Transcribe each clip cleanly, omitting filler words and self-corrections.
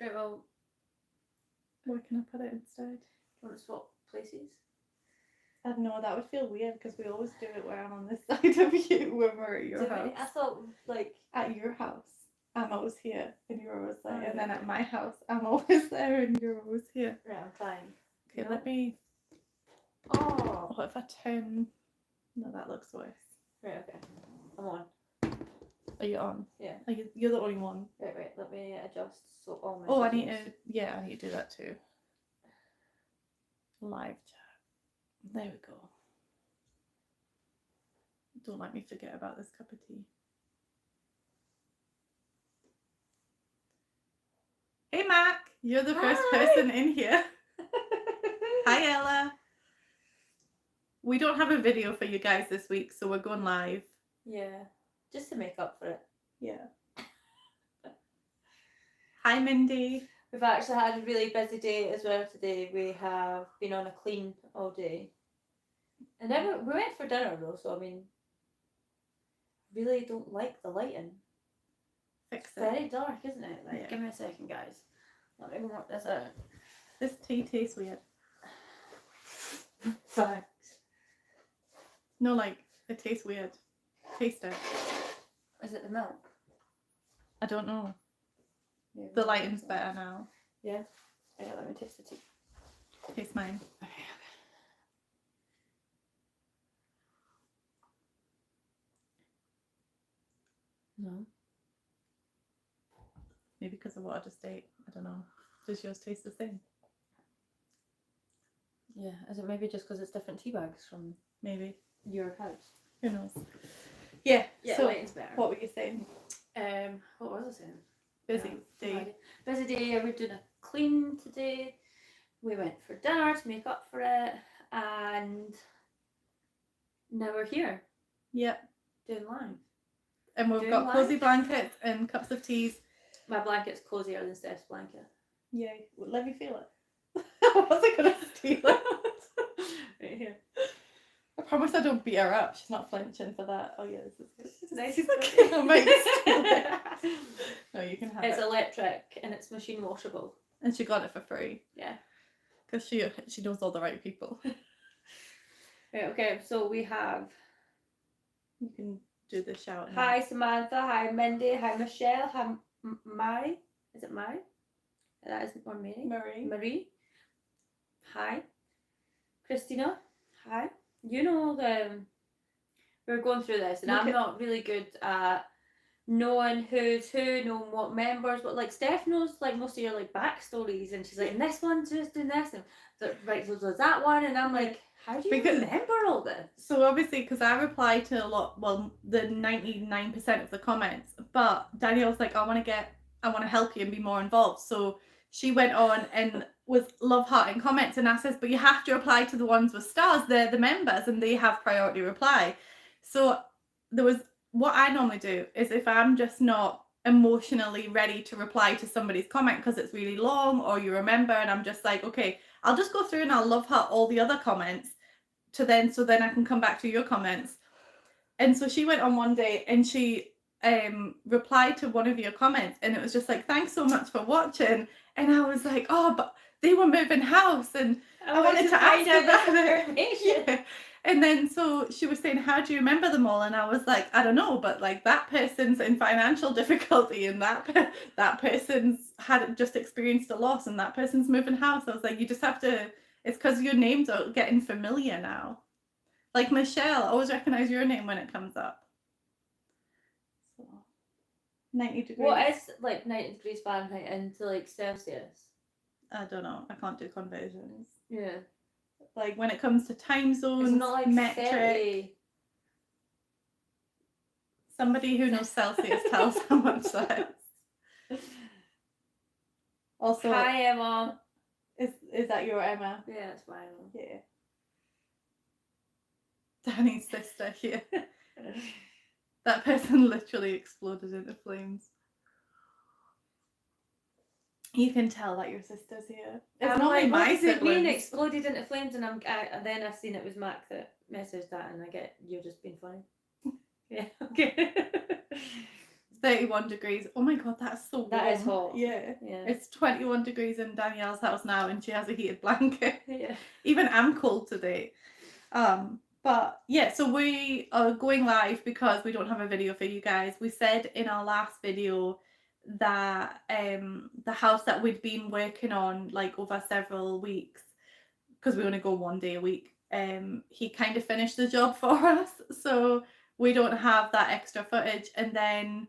Right, well, Where can I put it instead? do you want to swap places? I don't know, that would feel weird because we always do it where I'm on this side of you when we're at your Do house. we? I thought, like... At your house, I'm always here and you're always there. Oh, And then right. at my house, I'm always there and you're always here. Right, I'm trying. Okay, No. let me... Oh! What if I turn... No, that looks worse. Right, okay. I'm on. Are you on? Yeah. You're the only one. Right, let me adjust so all my... Oh, I need to... Yeah, I need to do that too. Live chat. There we go. Don't let me forget about this cup of tea. Hey, Mac. You're the first person in here. Hi, Ella. We don't have a video for you guys this week, so we're going live. Yeah. Just to make up for it. Yeah. Hi, Mindy. We've actually had a really busy day as well today. We have been on a clean all day. And then we went for dinner though, so I mean, really don't like the lighting. Fix It's it. very dark, isn't it? Like, Yeah. give me a second, guys. Let me work this out. This tea tastes weird. Thanks. No, like, it tastes weird. Taste it. Is it the milk? I don't know. Yeah, The lighting's better now. Yeah. Yeah, let me taste the tea. Taste mine. No. Maybe because of what I just ate. I don't know. Does yours taste the same? Yeah. Is it maybe just because it's different tea bags from Maybe. your house? Who knows? Yeah. Yeah, So, lighting's better. what were you saying? What was I saying? Busy No day. idea. Busy day. We're doing a clean today. We went for dinner to make up for it, and now we're here Yep. doing live. And we've Doing got live? cozy blankets and cups of teas. My blanket's cozier than Steph's blanket. Yay. Let me feel it. I wasn't going to steal it. Right here. I promise I don't beat her up. She's not flinching for that. Oh, yeah, this is good. It's nice. Okay, I might steal it. No, you can have It's it. electric and it's machine washable. And she got it for free. Yeah. Because she knows all the right people. Right, okay, so we have... You can do the shout. Hi Samantha, hi Mindy, hi Michelle, hi Mary. Is it Mary? That isn't or Mary. Marie. Hi. Christina. Hi. You know we're going through this, and I'm not really good at knowing who's who, knowing what members, but like Steph knows like most of your like backstories, and she's like, and this one's just doing this, and so, right, so there's that one, and I'm like, how do you remember all this? So obviously, because I reply to a lot, well, the 99% of the comments, but Danielle's like, I want to help you and be more involved. So she went on and was love hearting comments, and I says, but you have to reply to the ones with stars. They're the members and they have priority reply. So there was, what I normally do is if I'm just not emotionally ready to reply to somebody's comment because it's really long or you remember, and I'm just like, okay, I'll just go through and I'll love heart all the other comments so then I can come back to your comments. And so she went on one day and she replied to one of your comments, and it was just like, thanks so much for watching. And I was like, oh, but they were moving house and I wanted to ask about it. Yeah. And then so she was saying, how do you remember them all? And I was like, I don't know, but like that person's in financial difficulty, and that person's had just experienced a loss, and that person's moving house. I was like, you just have to, it's because your names are getting familiar now. Like Michelle, I always recognize your name when it comes up. So 90 degrees. What is like 90 degrees Fahrenheit into like Celsius? I don't know. I can't do conversions. Yeah. Like when it comes to time zones, It's not like metric. 30. Somebody who knows Celsius tells how much that is. Also, hi Emma. Is that your Emma? Yeah, that's my Emma. Yeah. Danny's sister here. That person literally exploded into flames. You can tell that your sister's here. It's not like my siblings. It mean siblings. exploded into flames, and and then I seen it was Mac that messaged that, and I get, you're just being funny. Yeah, okay. 31 degrees. Oh my god, that's so warm. That is hot. Yeah. Yeah. It's 21 degrees in Danielle's house now and she has a heated blanket. Yeah. Even I'm cold today. But yeah, so we are going live because we don't have a video for you guys. We said in our last video that the house that we'd been working on like over several weeks, because we only go 1 day a week, he kind of finished the job for us, so we don't have that extra footage. And then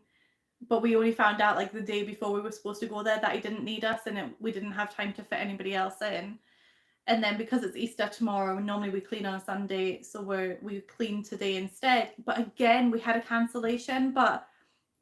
but we only found out like the day before we were supposed to go there that he didn't need us, and we didn't have time to fit anybody else in. And then because it's Easter tomorrow, normally we clean on a Sunday, so we clean today instead. But again, we had a cancellation, but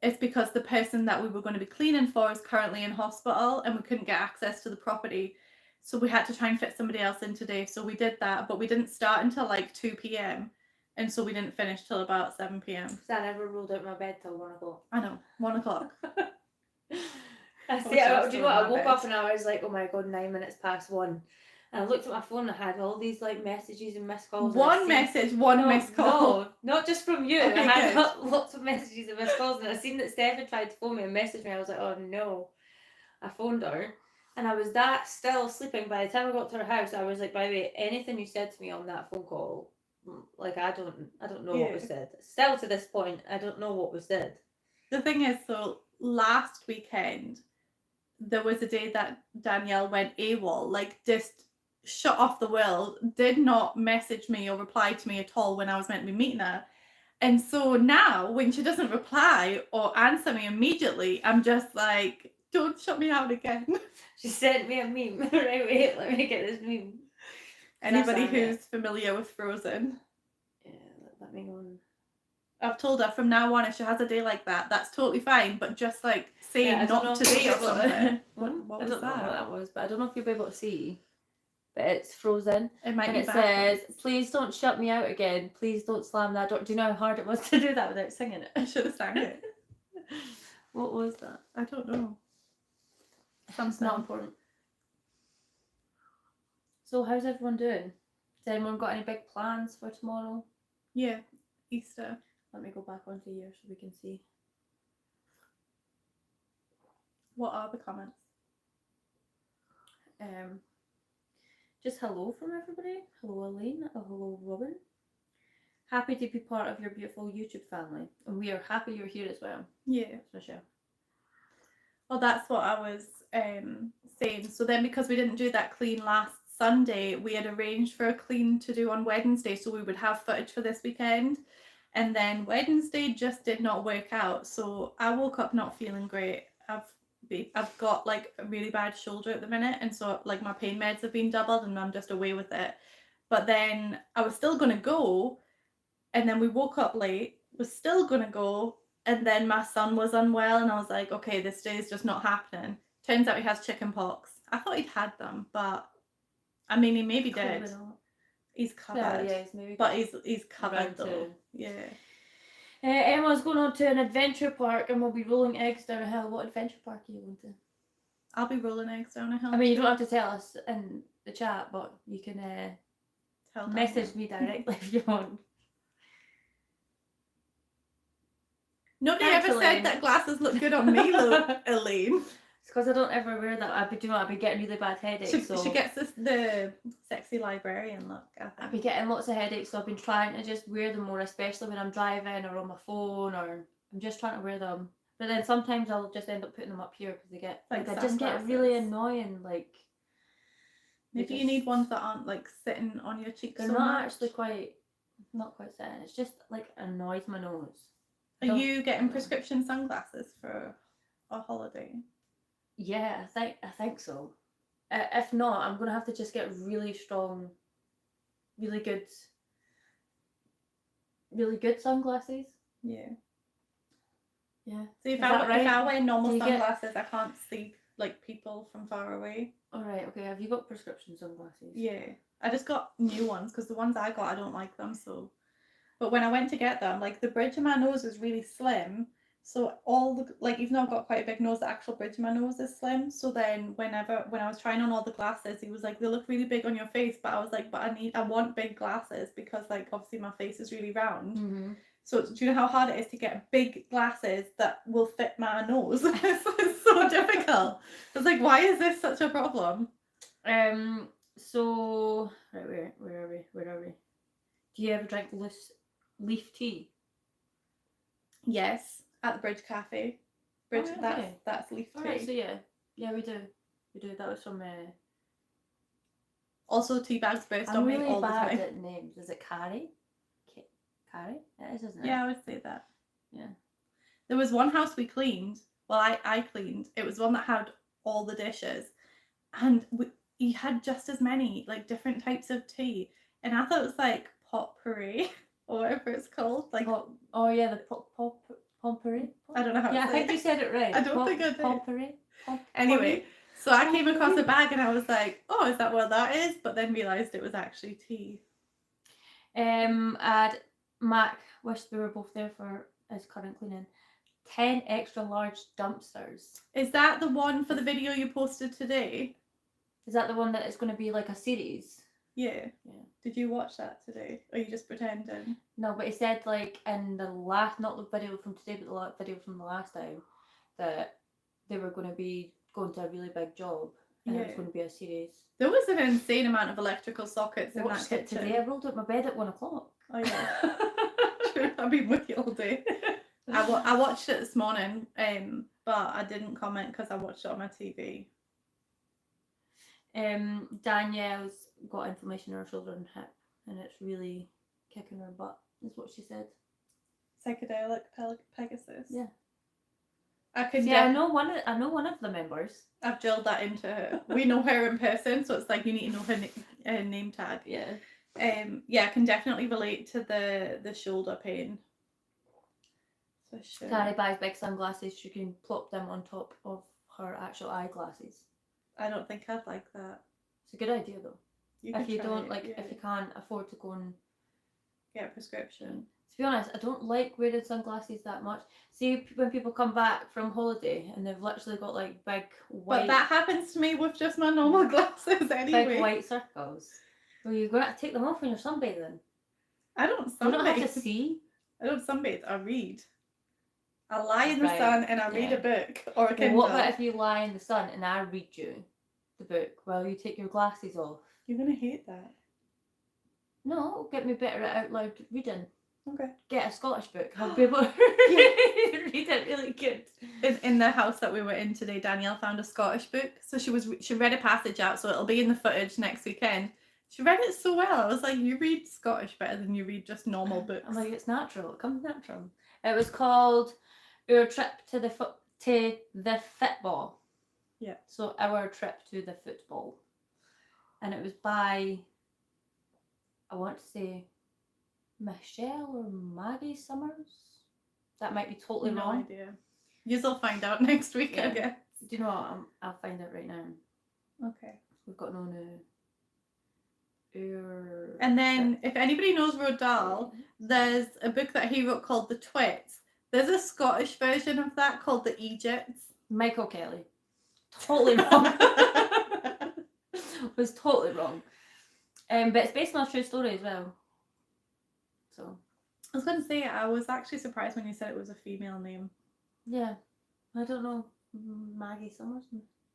it's because the person that we were going to be cleaning for is currently in hospital and we couldn't get access to the property. So we had to try and fit somebody else in today. So we did that, but we didn't start until like 2 p.m. And so we didn't finish till about 7 p.m. So I never rolled out my bed till 1 o'clock. I know, 1 o'clock. Do you know what? I woke up and I was like, oh my god, 9 minutes past 1. And I looked at my phone and I had all these like messages and missed calls. One message, one missed call. No, not just from you. Okay, I had lots of messages and missed calls, and I seen that Steph had tried to phone me and message me. I was like, oh no. I phoned her and I was that still sleeping. By the time I got to her house, I was like, by the way, anything you said to me on that phone call, like I don't know what was said. Still to this point, I don't know what was said. The thing is, so last weekend there was a day that Danielle went AWOL, like just shut off the world, did not message me or reply to me at all when I was meant to be meeting her. And so now when she doesn't reply or answer me immediately, I'm just like, don't shut me out again. She sent me a meme. Right, wait, let me get this meme. Anybody who's familiar with Frozen. Yeah, let me go on. I've told her from now on, if she has a day like that, that's totally fine, but just like saying not today or something. What was that? I don't know what that was, but I don't know if you'll be able to see. But it's Frozen. It might and be it backwards. says, please don't shut me out again. Please don't slam that door. Do you know how hard it was to do that without singing it? I should have sang it. What was that? I don't know. It's not important. So how's everyone doing? Has anyone got any big plans for tomorrow? Yeah, Easter. Let me go back onto here so we can see. What are the comments? Just hello from everybody. Hello Elaine. Hello Robin. Happy to be part of your beautiful YouTube family. And we are happy you're here as well. Yeah. Michelle. Well, that's what I was saying. So then because we didn't do that clean last Sunday, we had arranged for a clean to do on Wednesday, so we would have footage for this weekend. And then Wednesday just did not work out. So I woke up not feeling great. I've got like a really bad shoulder at the minute, and so like my pain meds have been doubled and I'm just away with it. But then I was still gonna go, and then we woke up late, was still gonna go, and then my son was unwell and I was like, okay, this day is just not happening. Turns out he has chicken pox. I thought he'd had them, but I mean he maybe did. He's covered. Yeah, he's maybe but he's covered though. Too. Yeah. Emma's going on to an adventure park and we'll be rolling eggs down a hill. What adventure park are you going to? I'll be rolling eggs down a hill. I mean, you don't have to tell us in the chat, but you can message me directly if you want. Nobody ever said that glasses look good on me, Elaine. It's because I don't ever wear that. I'd be getting really bad headaches. She gets the sexy librarian look. I've been getting lots of headaches, so I've been trying to just wear them more, especially when I'm driving or on my phone, or I'm just trying to wear them. But then sometimes I'll just end up putting them up here because they get I just get really annoying. Like maybe you need ones that aren't like sitting on your cheeks. They're not actually not quite sitting. It's just like annoys my nose. Are you getting prescription sunglasses for a holiday? Yeah, I think so. If not, I'm gonna have to just get really strong, really good sunglasses. Yeah. Yeah. So if I wear normal sunglasses, I can't see like people from far away. All right. Okay. Have you got prescription sunglasses? Yeah. I just got new ones because the ones I got, I don't like them. So, but when I went to get them, like the bridge of my nose is really slim. So even though I've got quite a big nose, the actual bridge of my nose is slim. So then when I was trying on all the glasses, he was like, they look really big on your face. But I was like, but I want big glasses because like obviously my face is really round. Mm-hmm. So do you know how hard it is to get big glasses that will fit my nose? It's so difficult. It's like, why is this such a problem? So right, where are we? Do you ever drink leaf tea? Yes, at the Bridge Cafe. Bridge, Oh, okay. that's leaf tea. Alright, so yeah, we do. That was from. Also, tea bags burst I'm on really me all the bad time. at names. Is it Carrie? Carrie? It is, isn't it? Yeah, I would say that. Yeah. There was one house we cleaned. Well, I cleaned. It was one that had all the dishes, and he had just as many like different types of tea, and I thought it was like potpourri or whatever it's called. Like, oh yeah, the potpourri. I don't know how. Yeah, to I say think you said it right. I don't think I did. Potpourri. Anyway, so I came across a bag and I was like, oh, is that what that is? But then realised it was actually tea. And Mac wished we were both there for his current cleaning. 10 extra large dumpsters. Is that the one for the video you posted today? Is that the one that is going to be like a series? Yeah. Did you watch that today? Or are you just pretending? No, but he said like in the last, not the video from today, but the video from the last time, that they were going to be going to a really big job and it was going to be a series. There was an insane amount of electrical sockets in that kitchen. Today I rolled out my bed at 1 o'clock. Oh yeah. True. I've been with you all day. I watched it this morning, but I didn't comment because I watched it on my TV. Danielle's got inflammation in her shoulder and hip, and it's really kicking her butt, is what she said. Psychedelic Pegasus. Yeah. I know one of the members. I've drilled that into her. We know her in person, so it's like you need to know her name tag. Yeah. Yeah, I can definitely relate to the shoulder pain. For sure. Carrie buys big sunglasses. She can plop them on top of her actual eyeglasses. I don't think I'd like that. It's a good idea though. If you can't afford to go and get a prescription. To be honest, I don't like wearing sunglasses that much. See, when people come back from holiday and they've literally got like big white. But that happens to me with just my normal glasses anyway. Big white circles. Well, you're going to take them off when you're sunbathing. I don't sunbathe. You don't have to see. I don't sunbathe. I read. I lie in the sun and I read a book or a Kindle. Well, what about if you lie in the sun and I read you the book while you take your glasses off? You're going to hate that. No, it'll get me better at out loud reading. Okay. Get a Scottish book. I'll be able to read it really good. In the house that we were in today, Danielle found a Scottish book. So she read a passage out, so it'll be in the footage next weekend. She read it so well. I was like, you read Scottish better than you read just normal books. I'm like, it's natural. It comes natural. It was called Our Trip to the Football. Yeah. So Our Trip to the Football. And it was by, I want to say, Michelle or Maggie Summers. That might be totally wrong. No idea. You'll find out next week, I guess. Do you know what? I'll find out right now. Okay. We've got no new. And then, if anybody knows Roald Dahl, there's a book that he wrote called The Twits. There's a Scottish version of that called The Egypts. Michael Kelly. Totally wrong. Was totally wrong. But it's based on a true story as well. So I was going to say, I was actually surprised when you said it was a female name. Yeah. I don't know. Maggie Summers?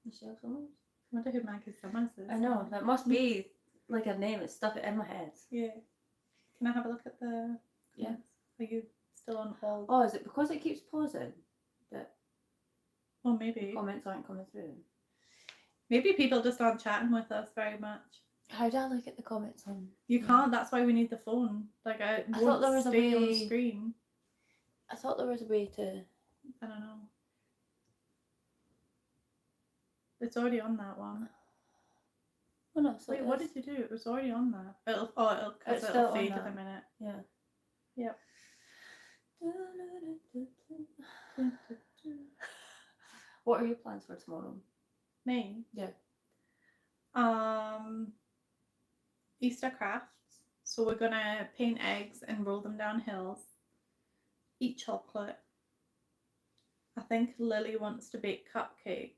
Michelle Summers? I wonder who Maggie Summers is. I know. That must be like a name. It's stuck in my head. Yeah. Can I have a look at the... Yeah. Are you still on hold? Oh, is it because it keeps pausing that maybe. Comments aren't coming through? Maybe people just aren't chatting with us very much. How do I look at the comments on? You can't. That's why we need the phone. Like I thought there was a way on the screen. I thought there was a way to. I don't know. It's already on that one. Oh no! So wait, what did you do? It was already on that. It'll fade in a minute. Yeah. Yep. What are your plans for tomorrow? Me? Yeah. Easter crafts. So we're gonna paint eggs and roll them down hills. Eat chocolate. I think Lily wants to bake cupcakes.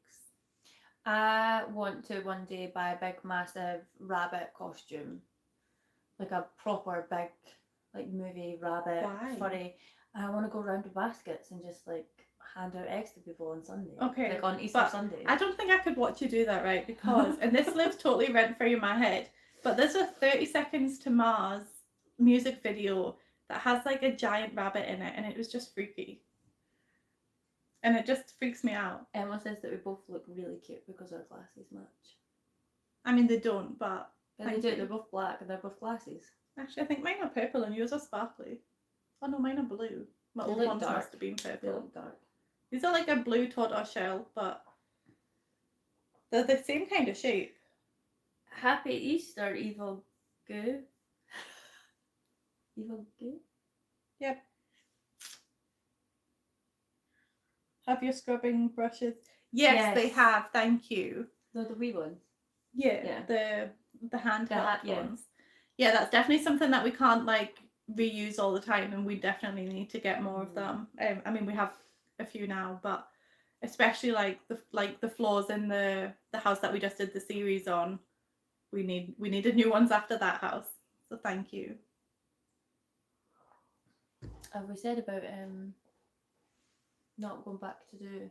I want to one day buy a big massive rabbit costume. Like a proper big like movie, rabbit, Why? furry. I want to go around with baskets and just like hand out eggs to people on Sunday. Okay, Like on Easter but Sunday. I don't think I could watch you do that, right? Because, and this lives totally rent free in my head, but there's a 30 Seconds to Mars music video that has like a giant rabbit in it, and it was just freaky. And it just freaks me out. Emma says that we both look really cute because our glasses match. I mean, they don't, but They do. They're both black and they're both glasses. actually, I think mine are purple and yours are sparkly. Oh no, mine are blue. My They old look ones dark. must have been They purple. look dark. These are like a blue tortoise shell, but they're the same kind of shape. Happy Easter, Evil Goo. Evil Goo? Yep. Have your scrubbing brushes? Yes, they have. Thank you. They're the wee ones. Yeah. The handheld yeah. ones. Yeah, that's definitely something that we can't like reuse all the time, and we definitely need to get more of them. I mean, we have a few now, but especially like the floors in the house that we just did the series on, we needed new ones after that house. So thank you. We said about not going back to do.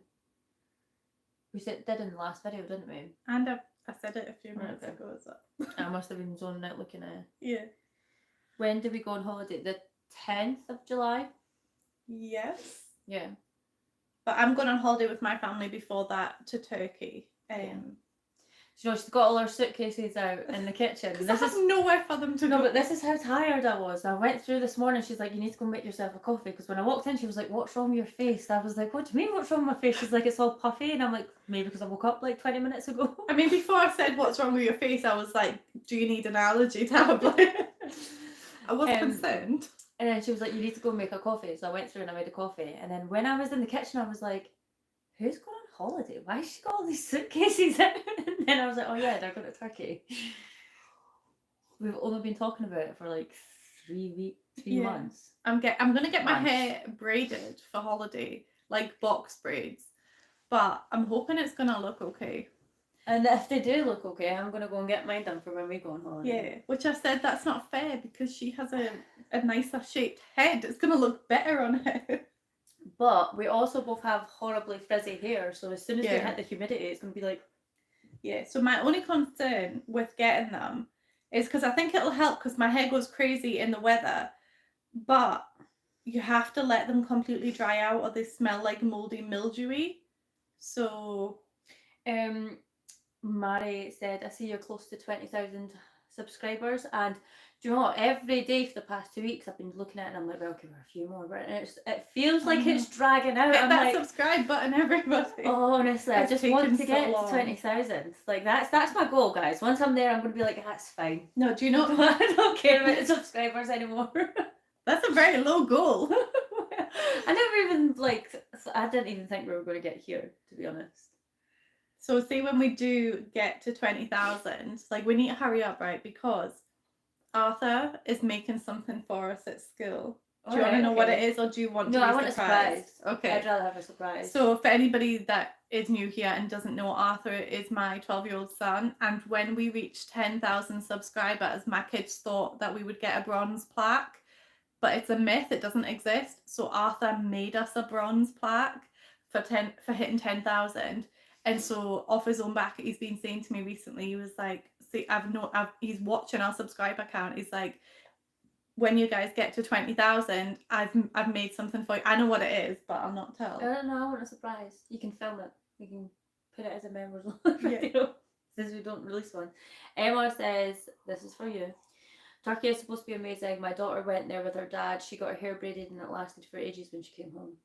We did in the last video, didn't we? And I said it a few minutes ago as well. I must have been zoning out looking at it. Yeah. When did we go on holiday? The 10th of July? Yes. Yeah. But I'm going on holiday with my family before that to Turkey. You know, she's got all her suitcases out in the kitchen. This is nowhere for them to go. No, but this is how tired I was. I went through this morning. She's like, you need to go make yourself a coffee. Because when I walked in, she was like, what's wrong with your face? I was like, what do you mean, what's wrong with my face? She's like, it's all puffy. And I'm like, maybe because I woke up like 20 minutes ago. I mean, before I said, what's wrong with your face? I was like, do you need an allergy tablet? I was concerned. And then she was like, you need to go make a coffee. So I went through and I made a coffee. And then when I was in the kitchen, I was like, who's going on holiday? Why has she got all these suitcases out? And then I was like, oh yeah, they're going to Turkey. We've only been talking about it for like 3 months. I'm gonna get my hair braided for holiday, like box braids. But I'm hoping it's gonna look okay. And if they do look okay, I'm gonna go and get mine done for when we go on holiday. Yeah, which I said that's not fair because she has a nicer shaped head. It's gonna look better on her. But we also both have horribly frizzy hair, so as soon as they hit the humidity, it's gonna be like. Yeah. So my only concern with getting them is because I think it'll help because my hair goes crazy in the weather, but you have to let them completely dry out or they smell like moldy, mildewy. So, Mary said, I see you're close to 20,000 subscribers, and do you know what? Every day for the past 2 weeks, I've been looking at it and I'm like, well, okay, we're a few more, but it feels like it's dragging out. Hit I'm that like, subscribe button, everybody. Oh, honestly, I just want to get so to 20,000. Like that's my goal, guys. Once I'm there, I'm gonna be like, that's fine. No, do you know? I don't care about the subscribers anymore. That's a very low goal. I didn't even think we were going to get here, to be honest. So see, when we do get to 20,000, like we need to hurry up, right? Because Arthur is making something for us at school. Do you want to know what it is, or do you want to be surprised? No, I want a surprise. Okay. I'd rather have a surprise. So for anybody that is new here and doesn't know, Arthur is my 12-year-old son, and when we reached 10,000 subscribers, my kids thought that we would get a bronze plaque, but it's a myth, it doesn't exist. So Arthur made us a bronze plaque for hitting 10,000. And so off his own back, he's been saying to me recently, he was like, see, he's watching our subscriber count. He's like, when you guys get to 20,000, I've made something for you. I know what it is, but I'll not tell. I don't know. I want a surprise. You can film it. You can put it as a memorable video. Since we don't release one. Emma says, this is for you. Turkey is supposed to be amazing. My daughter went there with her dad. She got her hair braided and it lasted for ages when she came home.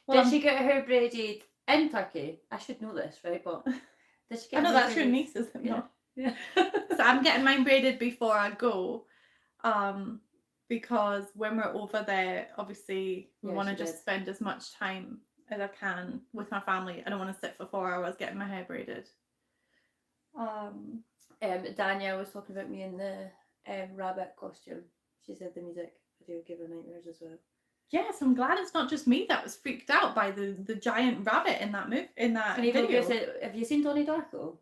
Well, did she get her hair braided in Turkey? I should know this, right? But did she get? I know that's your niece, isn't it? Yeah. So I'm getting mine braided before I go, because when we're over there, obviously we want to just spend as much time as I can with my family. I don't want to sit for 4 hours getting my hair braided. Danielle was talking about me in the rabbit costume. She said the music video gave her nightmares as well. Yes, I'm glad it's not just me that was freaked out by the giant rabbit in that video. Have you seen Donnie Darko?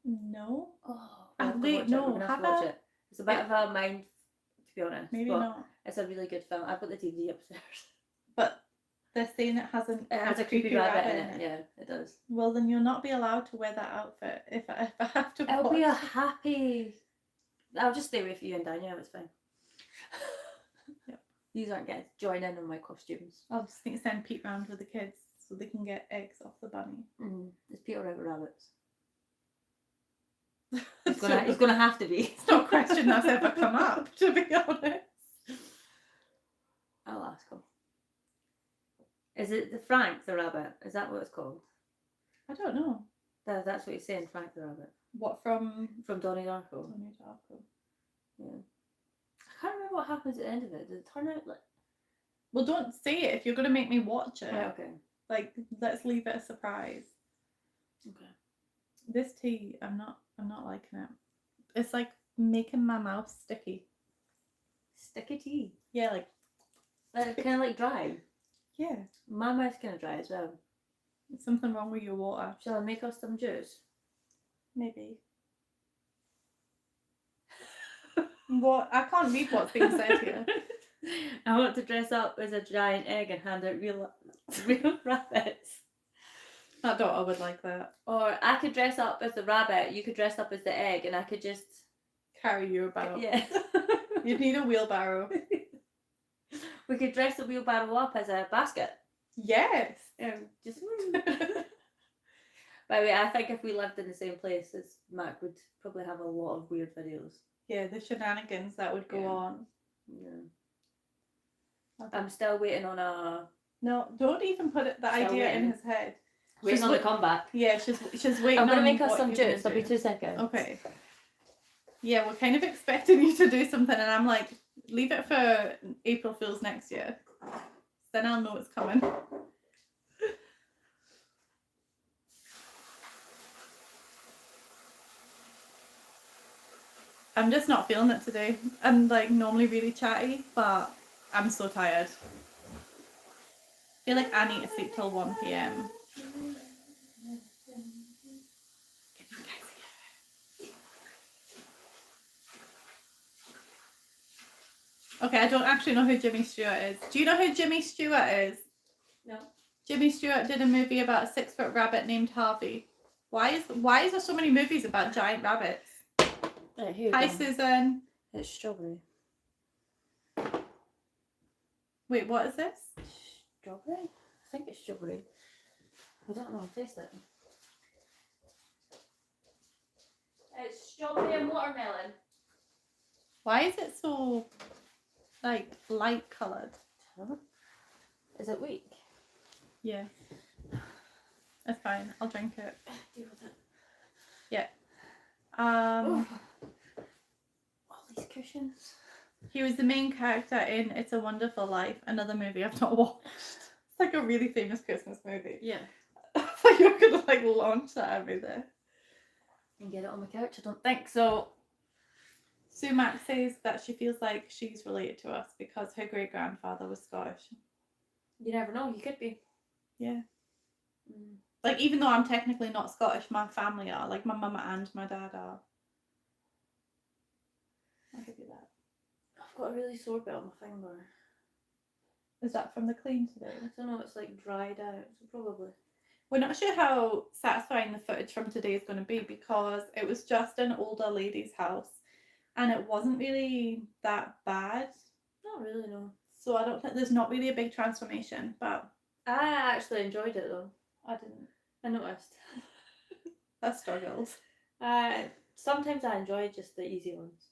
No. Oh, wait, no. Have to watch it. It's a bit of a mind be honest. Maybe but not. It's a really good film. I've got the DVD upstairs. But they're saying it has a creepy rabbit in it. Yeah, it does. Well, then you'll not be allowed to wear that outfit if I have to. It'll be a happy. I'll just stay with you and Danielle. It's fine. Yep. These aren't getting to join in on my costumes. I'll just need to send Pete round with the kids so they can get eggs off the bunny. Is Peter out with rabbits? He's gonna have to be. It's not a question that's ever come up, to be honest. I'll ask him. Is it the Frank the rabbit? Is that what it's called? I don't know. That's what he's saying, Frank the rabbit. What from Donnie Darko? Donnie Darko. Yeah. I can't remember what happens at the end of it. Did it turn out like? Well, don't say it if you're gonna make me watch it. Right, okay. Like, let's leave it a surprise. Okay. This tea, I'm not liking it. It's like making my mouth sticky. Sticky tea. Yeah, like kind of like dry. Yeah. My mouth's kind of dry as well. There's something wrong with your water. Shall I make us some juice? Maybe. What? I can't read what's being said here. I want to dress up as a giant egg and hand out real rabbits. My daughter would like that. Or I could dress up as the rabbit, you could dress up as the egg, and I could just carry you about. Yeah. You'd need a wheelbarrow. We could dress the wheelbarrow up as a basket. Yes. Just. By the way, I think if we lived in the same place as Mac would probably have a lot of weird videos. Yeah, the shenanigans that would go on. Yeah. I'm still waiting on a. No, don't even put the idea in his head. Waiting on the comeback. Yeah, she's waiting. I'm gonna make us some juice. I'll be 2 seconds. Okay. Yeah, we're kind of expecting you to do something, and I'm like, leave it for April Fool's next year. Then I'll know it's coming. I'm just not feeling it today. I'm like normally really chatty, but I'm so tired. I feel like I need to sleep till 1 p.m. Okay, I don't actually know who Jimmy Stewart is. Do you know who Jimmy Stewart is? No. Jimmy Stewart did a movie about a 6-foot rabbit named Harvey. Why is there so many movies about giant rabbits? Hi, Susan. It's strawberry. Wait, what is this? Strawberry? I think it's strawberry. I don't know. Taste it. It's strawberry and watermelon. Why is it so, like, light coloured? Huh? Is it weak? Yeah. It's fine. I'll drink it. Deal with it. Yeah. All these cushions. He was the main character in It's a Wonderful Life, another movie I've not watched. It's like a really famous Christmas movie. Yeah. I thought you were gonna like launch that at me there. And get it on the couch? I don't think so. Sue Mac says that she feels like she's related to us because her great grandfather was Scottish. You never know. You could be. Yeah. Like, even though I'm technically not Scottish, my family are. Like, my mum and my dad are. I could do that. I've got a really sore bit on my finger. Is that from the clean today? I don't know. It's like dried out. So probably. We're not sure how satisfying the footage from today is going to be because it was just an older lady's house and it wasn't really that bad. Not really, no. So I don't think there's not really a big transformation, but I actually enjoyed it though. I didn't. I noticed. I struggled. Sometimes I enjoy just the easy ones.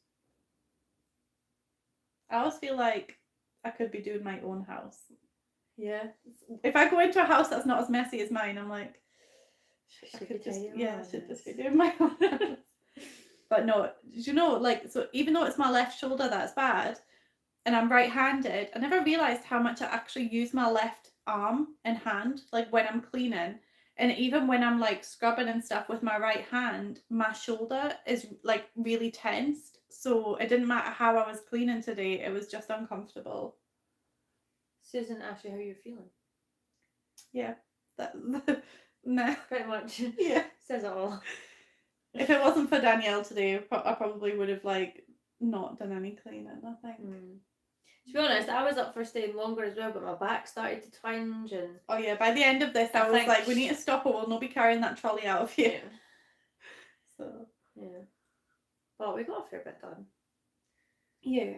I always feel like I could be doing my own house. Yeah. If I go into a house that's not as messy as mine, I'm like, I Should could be just, doing yeah, your I should own just be house. doing my own house. But no, you know, like, so even though it's my left shoulder that's bad, and I'm right-handed, I never realised how much I actually use my left arm and hand, like when I'm cleaning. And even when I'm like scrubbing and stuff with my right hand, my shoulder is like really tensed. So it didn't matter how I was cleaning today, it was just uncomfortable. Susan asked you how you're feeling. Yeah. Nah. Pretty much. Yeah. Says it all. If it wasn't for Danielle today, I probably would have like not done any cleaning, I think. To be honest, I was up for staying longer as well, but my back started to twinge and... Oh yeah, by the end of this, I was like, we need to stop or we'll not be carrying that trolley out of here. Yeah. So... yeah. But we got a fair bit done. Yeah.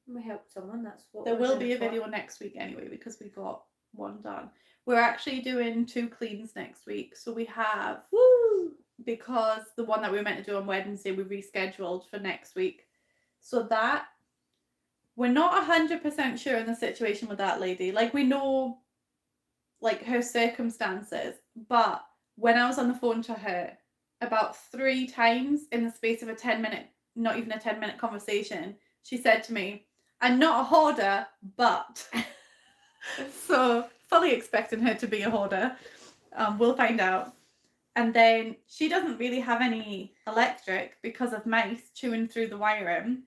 We helped someone, that's what there will be a video next week anyway, because we got one done. We're actually doing 2 cleans next week. So we have... Woo! Because the one that we were meant to do on Wednesday, we rescheduled for next week. So that... We're not 100% sure in the situation with that lady. Like, we know, like, her circumstances. But when I was on the phone to her, about 3 times in the space of a 10-minute, not even a 10-minute conversation, she said to me, I'm not a hoarder, but... So, fully expecting her to be a hoarder. We'll find out. And then she doesn't really have any electric because of mice chewing through the wiring.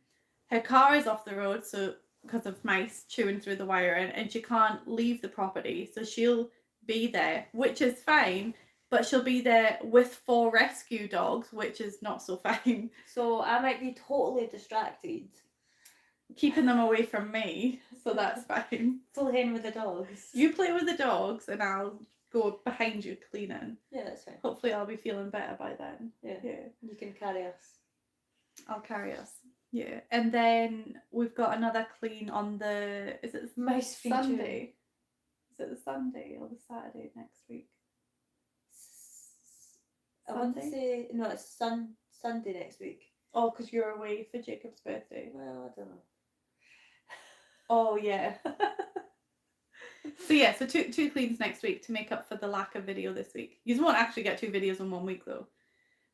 Her car is off the road, so because of mice chewing through the wiring, and she can't leave the property, so she'll be there, which is fine, but she'll be there with 4 rescue dogs, which is not so fine. So I might be totally distracted. Keeping them away from me, so that's fine. Full in with the dogs. You play with the dogs, and I'll go behind you cleaning. Yeah, that's fine. Hopefully I'll be feeling better by then. Yeah. Yeah. You can carry us. I'll carry us. Yeah. And then we've got another clean on the... Is it Mouse Sunday? Is it the Sunday or the Saturday next week? I want to say... No, it's Sunday next week. Oh, because you're away for Jacob's birthday. Well, I don't know. Oh, yeah. So yeah, so two cleans next week to make up for the lack of video this week. You won't actually get 2 videos in 1 week though.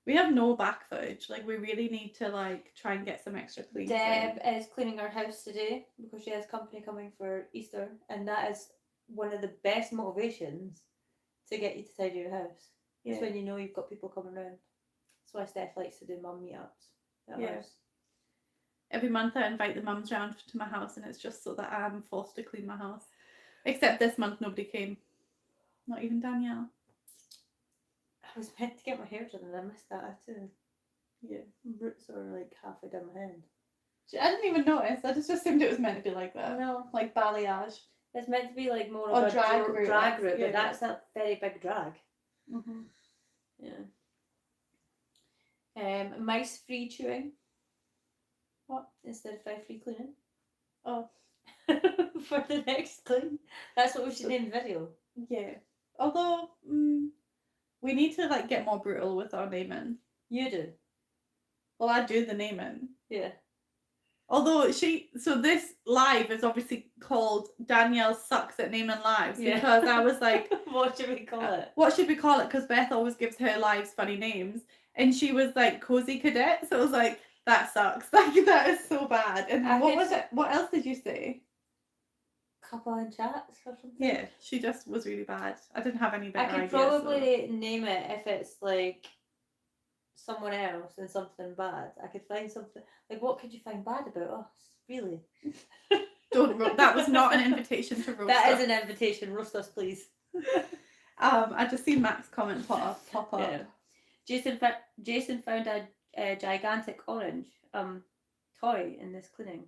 We have no back footage. Like, we really need to like try and get some extra cleans. Deb is cleaning our house today because she has company coming for Easter, and that is one of the best motivations to get you to tidy your house. Yeah. It's when you know you've got people coming round. That's why Steph likes to do mum meetups at house. Every month I invite the mums round to my house, and it's just so that I'm forced to clean my house. Except this month nobody came. Not even Danielle. I was meant to get my hair done and I missed that too. Yeah. Roots are like halfway down my head. I didn't even notice. I just assumed it was meant to be like that. No. Like balayage. It's meant to be like more of a drag route, but that's not very big drag. Mm-hmm. Yeah. Mice free chewing. What? Instead of 5 free cleaning. Oh. For the next clean. That's what we should name the video. Yeah. Although, we need to like get more brutal with our naming. You do. Well, I do the naming. Yeah. Although so this live is obviously called Danielle Sucks at Naming Lives, because I was like, what should we call it? What should we call it? Because Beth always gives her lives funny names, and she was like Cozy Cadet, so I was like, that sucks. Like, that is so bad. And what was it? What else did you say? Couple and chats or something? Yeah, she just was really bad. I didn't have any better ideas. I could probably name it if it's like someone else and something bad. I could find something like, what could you find bad about us? Really? That was not an invitation to roast. That is an invitation. Roast us, please. I just seen Mac's comment pop up. Yeah. Jason found a gigantic orange toy in this cleaning,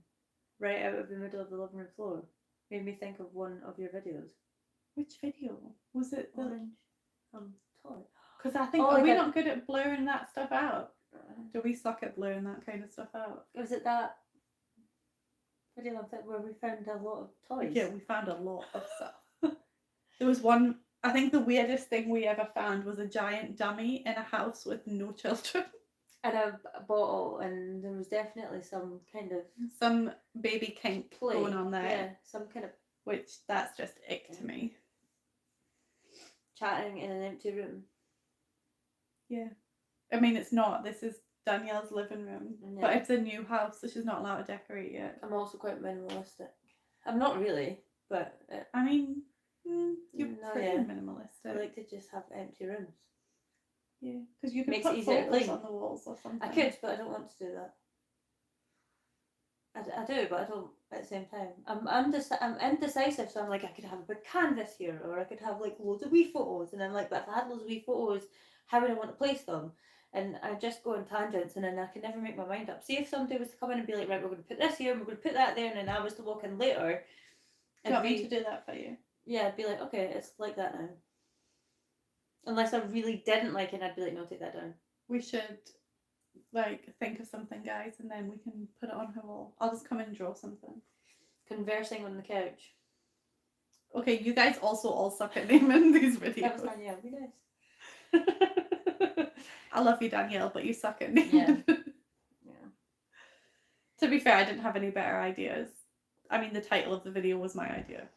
right out of the middle of the living room floor. Made me think of one of your videos. Which video? Was it the orange toy? Because I think, are we not good at blurring that stuff out? Do we suck at blurring that kind of stuff out? Was it that video where we found a lot of toys? Yeah, we found a lot of stuff. There was one, I think the weirdest thing we ever found was a giant dummy in a house with no children. And a bottle, and there was definitely some kind of... Some baby kink going on there. Yeah, some kind of... Which, that's just ick to me. Chatting in an empty room. Yeah. I mean, it's not. This is Danielle's living room. Yeah. But it's a new house, so she's not allowed to decorate yet. I'm also quite minimalistic. I'm not really, but... I mean, you're pretty minimalistic. I like to just have empty rooms. Yeah, because you can put photos on the walls or something. I could, but I don't want to do that. I do, but I don't at the same time. I'm indecisive, so I'm like, I could have a big canvas here, or I could have like loads of wee photos, and I'm like, but if I had loads of wee photos, how would I want to place them? and I just go on tangents, and then I can never make my mind up. See if somebody was to come in and be like, right, we're going to put this here, and we're going to put that there, and then I was to walk in later. Do you want me to do that for you? Yeah, I'd be like, okay, it's like that now. Unless I really didn't like it, I'd be like, no, take that down. We should like think of something, guys, and then we can put it on her wall. I'll just come in and draw something. Conversing on the couch. Okay, you guys also all suck at naming these videos. That was Danielle. Be nice. I love you, Danielle, but you suck at naming. Yeah. Yeah. To be fair, I didn't have any better ideas. I mean, the title of the video was my idea.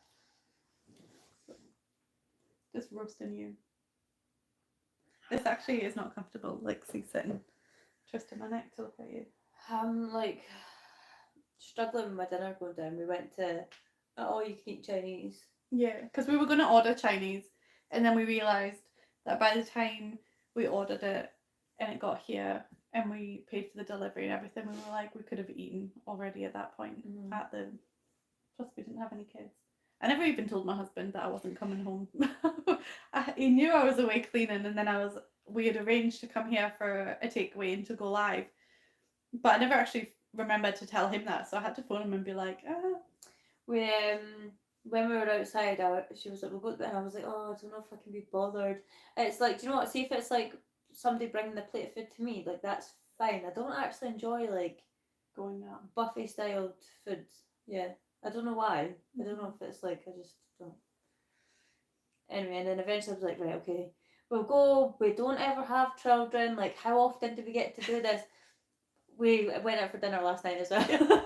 Just roasting you. This actually is not comfortable, like, see, sitting, twisting my neck to look at you. I'm like struggling with my dinner going down. We went to all you can eat Chinese. Yeah, because we were going to order Chinese, and then we realised that by the time we ordered it and it got here and we paid for the delivery and everything, we were like, we could have eaten already at that point. Plus we didn't have any kids. I never even told my husband that I wasn't coming home. He knew I was away cleaning, and then we had arranged to come here for a takeaway and to go live, but I never actually remembered to tell him that, so I had to phone him and be like, When we were outside, she was like, we'll go to bed, and I was like, oh, I don't know if I can be bothered. It's like, do you know what, see if it's like somebody bringing the plate of food to me, like that's fine. I don't actually enjoy like going out buffet styled food. Yeah, I don't know why. I don't know if it's like, I just don't. Anyway, and then eventually I was like, right, okay, we'll go. We don't ever have children. Like, how often do we get to do this? We went out for dinner last night as well.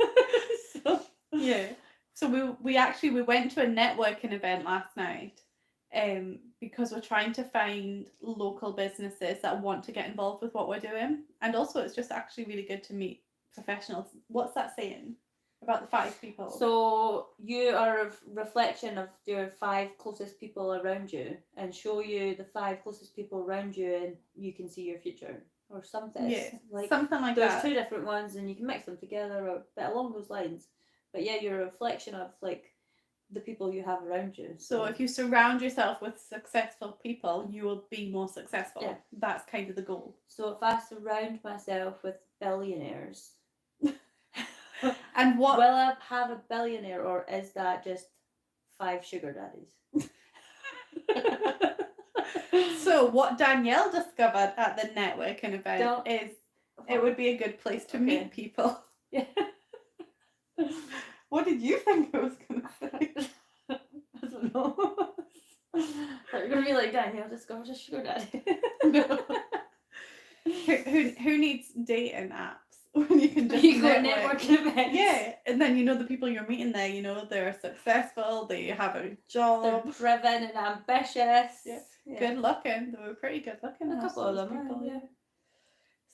So yeah. So we went to a networking event last night, because we're trying to find local businesses that want to get involved with what we're doing, and also it's just actually really good to meet professionals. What's that saying about the 5 people? So you are a reflection of your 5 closest people around you, and show you the 5 closest people around you, and you can see your future, or something. Yeah, like something like there's that. 2 different ones, and you can mix them together, or but along those lines. But yeah, you're a reflection of like the people you have around you. So if you surround yourself with successful people, you will be more successful. Yeah. That's kind of the goal. So if I surround myself with billionaires, and what will I have a billionaire, or is that just 5 sugar daddies? So what Danielle discovered at the networking event is it would be a good place to meet people. Yeah. What did you think I was going to say? I don't know. You're going to be like, Danielle discovers a sugar daddy. No. Who needs dating apps when you can just you go to networking events? Yeah, and then you know the people you're meeting there, you know, they're successful, they have a job. They're driven and ambitious. Yeah. Good looking. They were pretty good looking. A couple of them, people, yeah.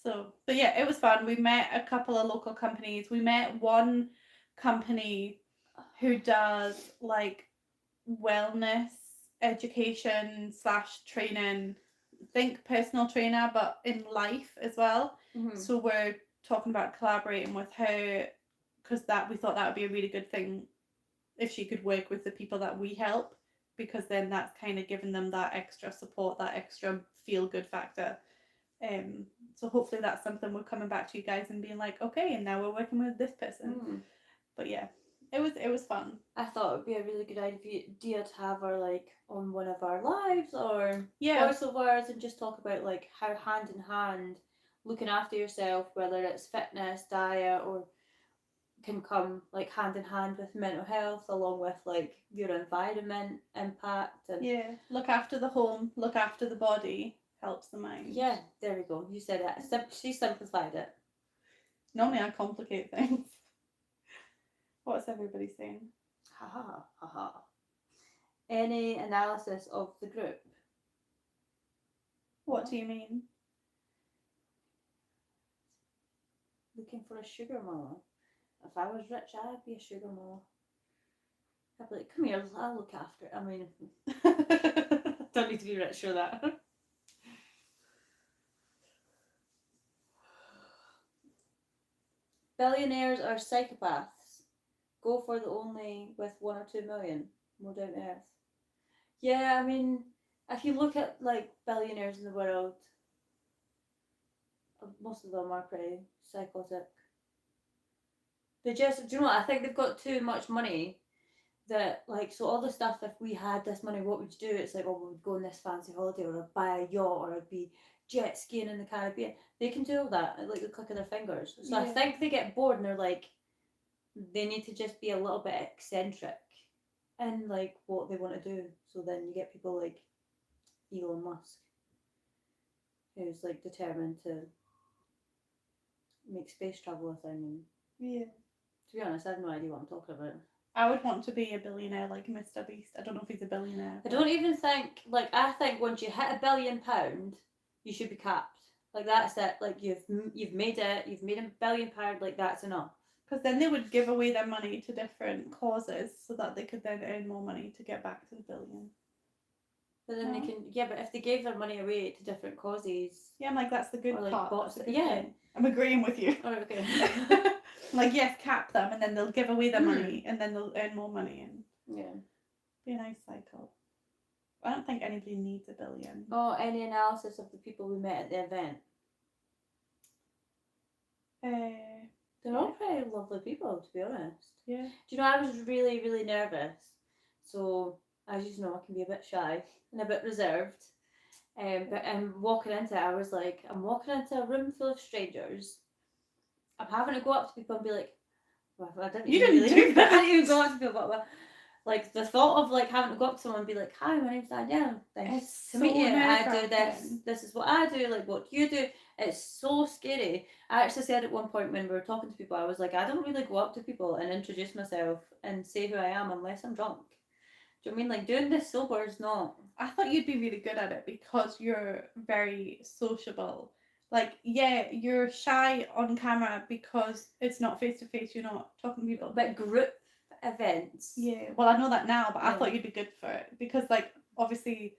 So, but yeah, it was fun. We met a couple of local companies. We met one company who does like wellness education / training. Think personal trainer, but in life as well. Mm-hmm. So we're talking about collaborating with her, because we thought that would be a really good thing if she could work with the people that we help, because then that's kind of giving them that extra support, that extra feel good factor. So hopefully that's something we're coming back to you guys and being like, okay, and now we're working with this person. But yeah, it was fun. I thought it would be a really good idea to have her like on one of our lives or voiceovers, and just talk about like how hand in hand looking after yourself, whether it's fitness, diet, or can come like hand in hand with mental health, along with like your environment impact. And look after the home, look after the body, helps the mind. Yeah, there we go. You said it. She simplified it. Normally I complicate things. What's everybody saying? Ha ha ha ha. Any analysis of the group? What do you mean? Looking for a sugar mama. If I was rich, I'd be a sugar mama. I'd be like, come here, I'll look after it. I mean, don't need to be rich for that. Billionaires are psychopaths. Go for the only with 1 or 2 million. More down to earth. Yeah, I mean, if you look at like billionaires in the world, most of them are pretty psychotic. They just, do you know what? I think they've got too much money. That like, so all the stuff, if we had this money, what would you do? It's like, oh, we would go on this fancy holiday, or I'd buy a yacht, or I'd be jet skiing in the Caribbean. They can do all that at like the click of their fingers. So I think they get bored and they're like, they need to just be a little bit eccentric in like what they want to do. So then you get people like Elon Musk, who's like determined to make space travel a thing. And to be honest, I have no idea what I'm talking about. I would want to be a billionaire like Mr. Beast. I don't know if he's a billionaire. I don't even think, like, I think once you hit £1 billion, you should be capped. Like, that's it. Like, you've made it. You've made £1 billion. Like, that's enough. Because then they would give away their money to different causes so that they could then earn more money to get back to the billion. But then they can, but if they gave their money away to different causes. Yeah, I'm like, that's the good part. Bots, I'm agreeing with you. Oh, okay. Like, yes, cap them, and then they'll give away their money, and then they'll earn more money, and be a nice cycle. I don't think anybody needs $1 billion. Oh, any analysis of the people we met at the event? They're all pretty lovely people, to be honest. Yeah. Do you know, I was really, really nervous. So, as you know, I can be a bit shy and a bit reserved. But walking into it, I was like, I'm walking into a room full of strangers. I'm having to go up to people and be like, well, I didn't do that. I didn't even go up to people, but like the thought of like having to go up to someone and be like, hi, my name's Danielle. Nice to meet you. I do this. This is what I do. Like, what do you do? It's so scary. I actually said at one point when we were talking to people, I was like, I don't really go up to people and introduce myself and say who I am unless I'm drunk. Do you know what I mean? Like, doing this sober is not. I thought you'd be really good at it because you're very sociable. Like, yeah, you're shy on camera because it's not face to face, you're not talking to people. But group events. Yeah, well, I know that now, but I thought you'd be good for it because, like, obviously,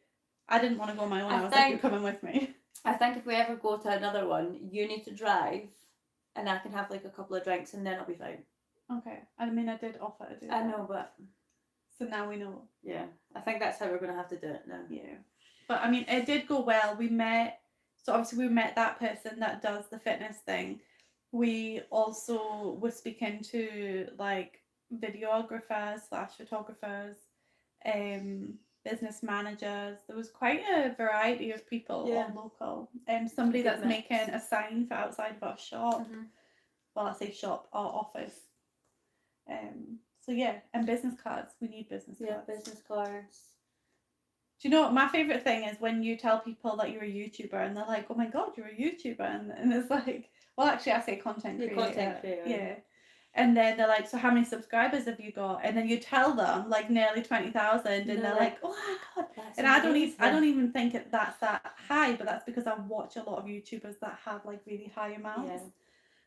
I didn't want to go on my own. I was like, you're coming with me. I think if we ever go to another one, you need to drive and I can have like a couple of drinks and then I'll be fine. Okay. I mean, I did offer to do that. I know, but. So now we know. Yeah, I think that's how we're going to have to do it now. Yeah. But I mean, it did go well. We met that person that does the fitness thing. We also were speaking to like videographers / photographers, business managers. There was quite a variety of people, all local. Somebody that's making a sign for outside of our shop. Mm-hmm. Well, I say shop, our office. So yeah, and business cards. We need business cards. Yeah, business cards. Do you know what my favourite thing is when you tell people that you're a YouTuber and they're like, oh my god, you're a YouTuber, and it's like, well, actually I say content creator. Content creator. Yeah. And then they're like, so how many subscribers have you got? And then you tell them like nearly 20,000 and they're like, oh my god. And amazing. I don't even think that's that high, but that's because I watch a lot of YouTubers that have like really high amounts. Yeah.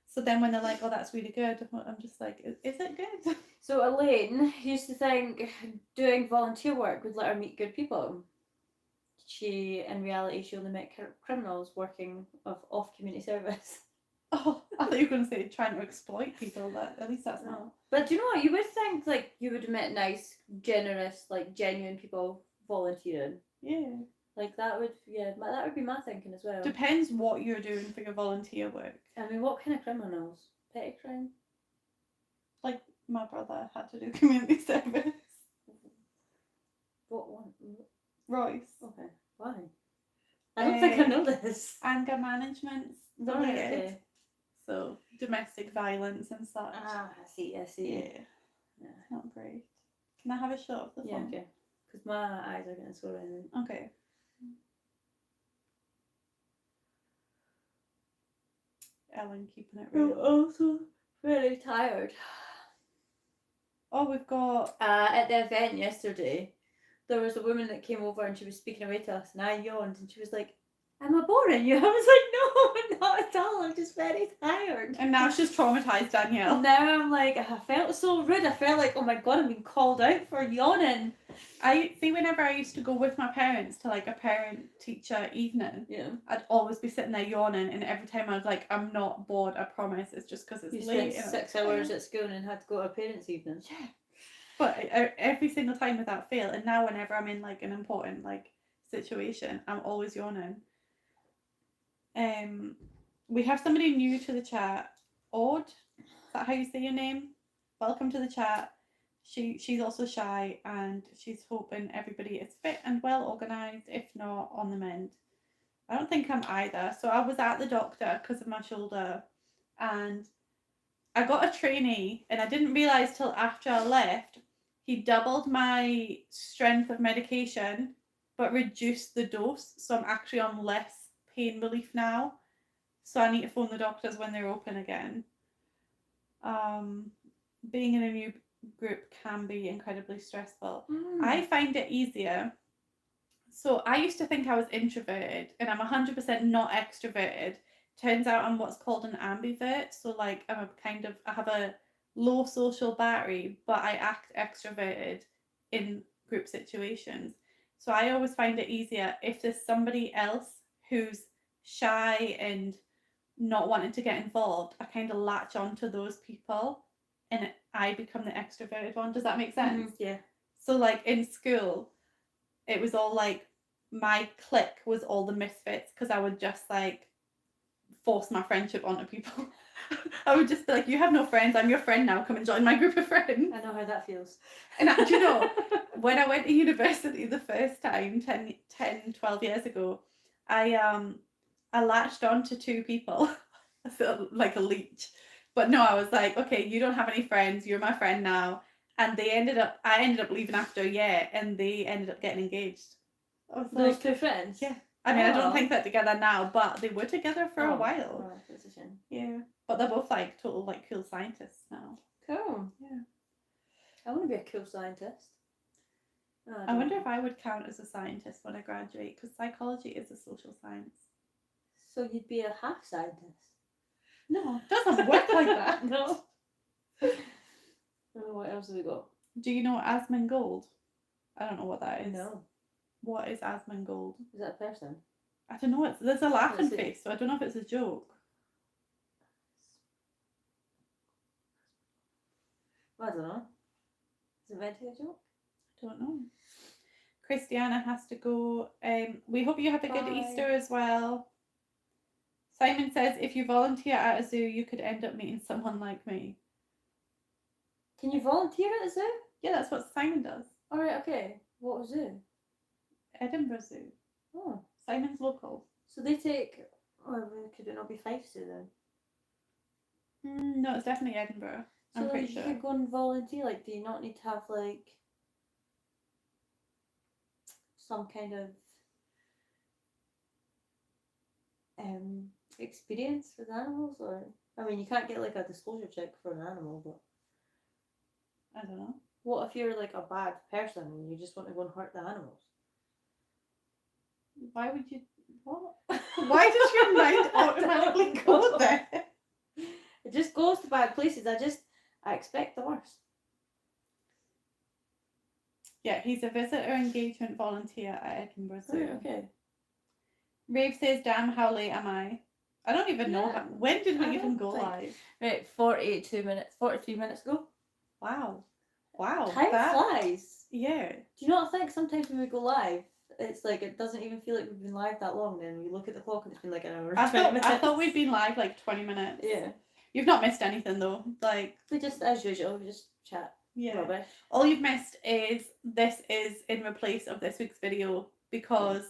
So then when they're like, oh, that's really good, I'm just like, is it good? So Elaine used to think doing volunteer work would let her meet good people. In reality, she only met criminals working off community service. Oh, I thought you were going to say trying to exploit people. At least that's not. But do you know what? You would think like you would meet nice, generous, like genuine people volunteering. Yeah. Like that would be my thinking as well. Depends what you're doing for your volunteer work. I mean, what kind of criminals? Petty crime? Like my brother had to do community service. What one? Royce. Okay. Why? I don't think I know this. Anger management related. Okay. So domestic violence and such. Ah, I see. Yeah. Not great. Can I have a shot of the phone? Yeah, okay. Because my eyes are getting swollen. Okay. Ellen keeping it real. I'm also really tired. Oh, we've got... at the event yesterday, there was a woman that came over and she was speaking away to us and I yawned and she was like, am I boring you? I was like, no, not at all. I'm just very tired. And now she's traumatised Danielle. Now I'm like, I felt so rude. I felt like, oh my god, I'm being called out for yawning. I see whenever I used to go with my parents to like a parent-teacher evening, I'd always be sitting there yawning and every time I was like, I'm not bored, I promise. It's just because it's late. You spent 6 hours at school and had to go to a parents' evening. Yeah. But every single time without fail. And now whenever I'm in like an important like situation, I'm always yawning. We have somebody new to the chat. Odd, is that how you say your name? Welcome to the chat. She's also shy, and she's hoping everybody is fit and well organised, if not on the mend. I don't think I'm either. So I was at the doctor because of my shoulder, and I got a trainee, and I didn't realise till after I left, he doubled my strength of medication, but reduced the dose. So I'm actually on less pain relief now. So I need to phone the doctors when they're open again. Being in a new group can be incredibly stressful. I find it easier. So I used to think I was introverted, and I'm 100% not extroverted. Turns out I'm what's called an ambivert. So like I have a low social battery, but I act extroverted in group situations. So I always find it easier if there's somebody else who's shy and not wanting to get involved. I kind of latch on to those people, and I become the extroverted one. Does that make sense? Yeah. So like in school, it was all like my clique was all the misfits because I would just like force my friendship onto people. I would just be like, you have no friends, I'm your friend now, come and join my group of friends. I know how that feels. And do you know, when I went to university the first time 12 years ago, I latched on to two people, so like a leech. But no, I was like, okay, you don't have any friends, you're my friend now. And I ended up leaving after a year, and they ended up getting engaged. I was Those like, two friends? yeah. I mean, I don't think they're together now, but they were together for a while. Oh, that's a shame. Yeah. But they're both like total like cool scientists now. Cool. Yeah. I want to be a cool scientist. Oh, I wonder if I would count as a scientist when I graduate, because psychology is a social science. So you'd be a half scientist? No, it doesn't work like that. No. Oh, what else have we got? Do you know Asmongold? I don't know what that is. No. What is Asmongold? Is that a person? I don't know. There's a laughing face, so I don't know if it's a joke. I don't know. Is it meant to be a joke? I don't know. Christiana has to go. We hope you have a good Easter as well. Simon says, if you volunteer at a zoo, you could end up meeting someone like me. Can you volunteer at a zoo? Yeah, that's what Simon does. Alright, okay. What zoo? Edinburgh Zoo. Oh. Simon's local. So they take... Oh, could it not be Fife Zoo then? No, it's definitely Edinburgh. So I'm pretty you sure. could go and volunteer, like, do you not need to have, like, some kind of experience with animals? Or, I mean, you can't get, like, a disclosure check for an animal, but... I don't know. What if you're, like, a bad person and you just want to go and hurt the animals? Why would you... What? Why does your mind automatically go there? It just goes to bad places. I expect the worst. Yeah, he's a visitor engagement volunteer at Edinburgh Zoo. Oh, okay. Rave says, damn, how late am I? I don't even know. When did we even go think. live? Right, 43 minutes ago. Wow. Time flies. Yeah. Do you not think sometimes when we go live, it's like it doesn't even feel like we've been live that long, then we look at the clock and it's been like an hour. I thought we'd been live like 20 minutes. Yeah. You've not missed anything though. Like, we just, as usual, we just chat. Yeah. Rubbish. All you've missed is this is in replace of this week's video because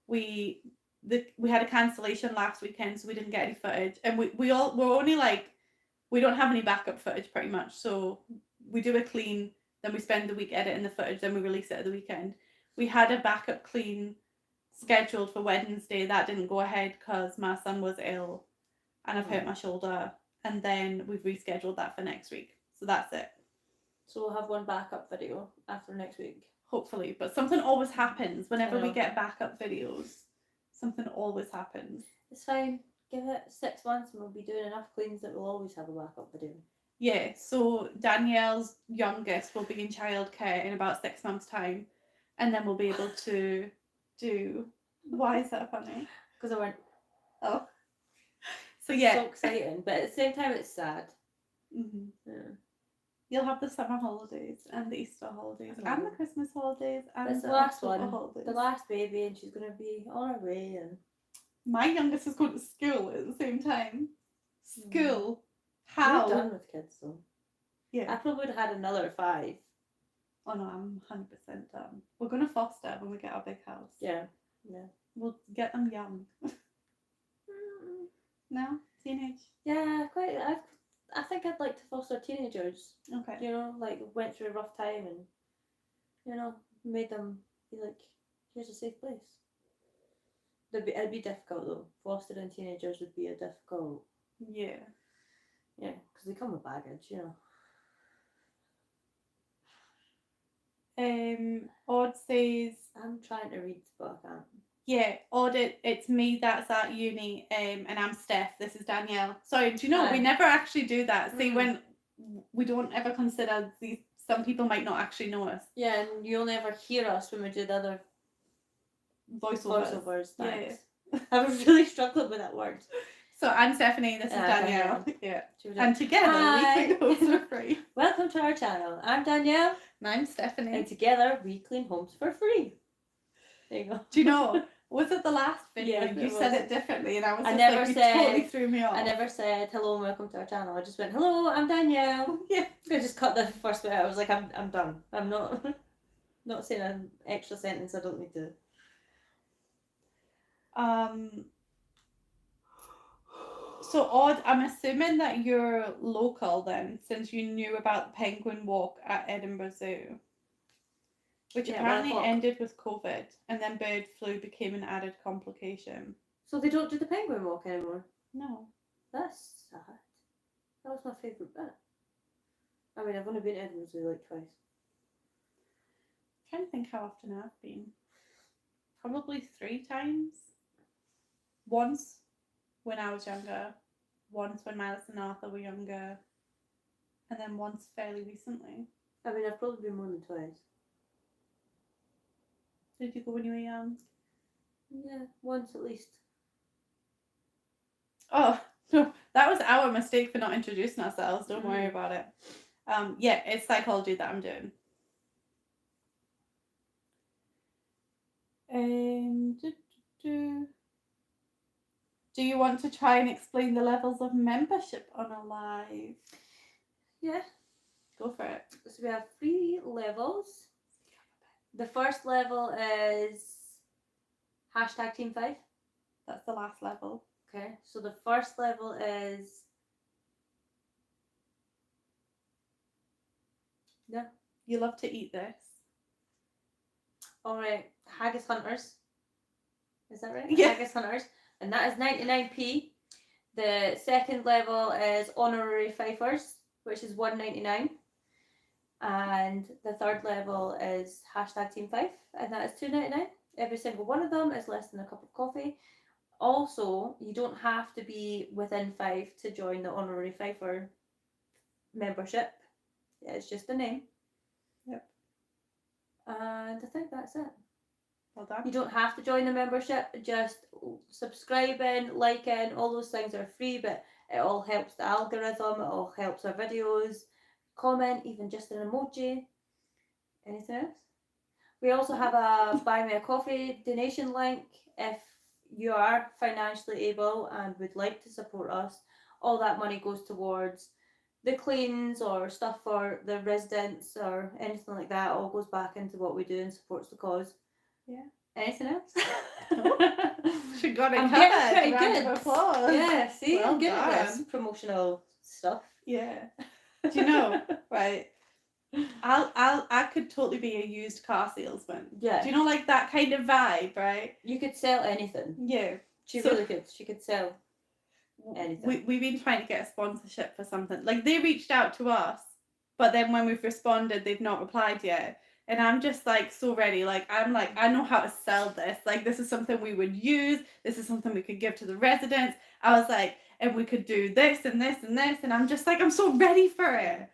we had a cancellation last weekend, so we didn't get any footage, and we're only like, we don't have any backup footage pretty much, so we do a clean, then we spend the week editing the footage, then we release it at the weekend. We had a backup clean scheduled for Wednesday. That didn't go ahead because my son was ill and I've hurt my shoulder, and then we've rescheduled that for next week. So that's it. So we'll have one backup video after next week. Hopefully, but something always happens whenever we get backup videos. Something always happens. It's fine. Give it 6 months and we'll be doing enough cleans that we'll always have a backup video. Yeah, so Danielle's youngest will be in childcare in about 6 months' time, and then we'll be able to do... Why is that funny? Because I went... Oh. So yeah. So exciting, but at the same time it's sad. Mm-hmm. Yeah. You'll have the summer holidays and the Easter holidays and the Christmas holidays and the last October one. holidays. The last baby, and she's going to be on her way, and My youngest is going to school at the same time. School. You're How? done with kids, though. Yeah. I probably would have had another 5. Oh no, I'm 100% done. We're going to foster when we get our big house. Yeah. We'll get them young. No? Teenage? Yeah, quite. I think I'd like to foster teenagers. Okay. You know, like went through a rough time and, you know, made them be like, here's a safe place. It'd be difficult though. Fostering teenagers would be a difficult. Yeah. Yeah, because they come with baggage, you know. Odd says, I'm trying to read, but I can't. yeah, Odd, it's me that's at uni, and I'm Steph. This is Danielle. Sorry, do you know, we never actually do that. See, when we don't ever consider these, some people might not actually know us. Yeah, and you only ever hear us when we do the other voiceovers. Thanks. Yeah. I was really struggling with that word. So I'm Stephanie, this is Danielle. Yeah. And together we clean homes for free. Welcome to our channel. I'm Danielle. And I'm Stephanie. And together we clean homes for free. There you go. Do you know, was it the last video? Yeah, you said it differently and I was you totally threw me off. I never said hello and welcome to our channel. I just went, hello, I'm Danielle. Yeah. I just cut the first bit out. I was like, I'm done. I'm not saying an extra sentence I don't need to. So Odd, I'm assuming that you're local then, since you knew about the penguin walk at Edinburgh Zoo, which apparently ended with COVID, and then bird flu became an added complication. So they don't do the penguin walk anymore? No. That's sad. That was my favourite bit. I mean, I've only been to Edinburgh Zoo like twice. I'm trying to think how often I've been. Probably 3 times. Once when I was younger, once when Miles and Arthur were younger, and then once fairly recently. I mean, I've probably been more than twice. Did you go when you were young? Yeah, once at least. Oh, no, that was our mistake for not introducing ourselves. Don't worry about it. Yeah, it's psychology that I'm doing. Do you want to try and explain the levels of membership on a live? Yeah. Go for it. So we have 3 levels. The first level is #Team5. That's the last level. Okay, so the first level is... Yeah. You love to eat this. Alright, Haggis Hunters. Is that right? Yeah. Haggis Hunters. And that is 99p. The second level is Honorary Fifers, which is $1.99. And the third level is #Team5, and that is $2.99. Every single one of them is less than a cup of coffee. Also, you don't have to be within 5 to join the Honorary Fifer membership. It's just a name. Yep. And I think that's it. Well done. You don't have to join the membership, just subscribing, liking, all those things are free, but it all helps the algorithm, it all helps our videos. Comment, even just an emoji. Anything else? We also have a Buy Me a Coffee donation link if you are financially able and would like to support us. All that money goes towards the cleans or stuff for the residents or anything like that. All goes back into what we do and supports the cause. Yeah. Anything else? She got it I'm covered. getting pretty Round of applause. Yeah, see, Well I'm good at this done. promotional stuff. Yeah. Do you know, right? I could totally be a used car salesman. Yeah. Do you know, like that kind of vibe, right? You could sell anything. Yeah. She really could. She could sell anything. We've been trying to get a sponsorship for something. Like they reached out to us, but then when we've responded, they've not replied yet. And I'm just like so ready. Like I'm like, I know how to sell this. Like this is something we would use. This is something we could give to the residents. I was like, and we could do this and this and this. And I'm just like, I'm so ready for it.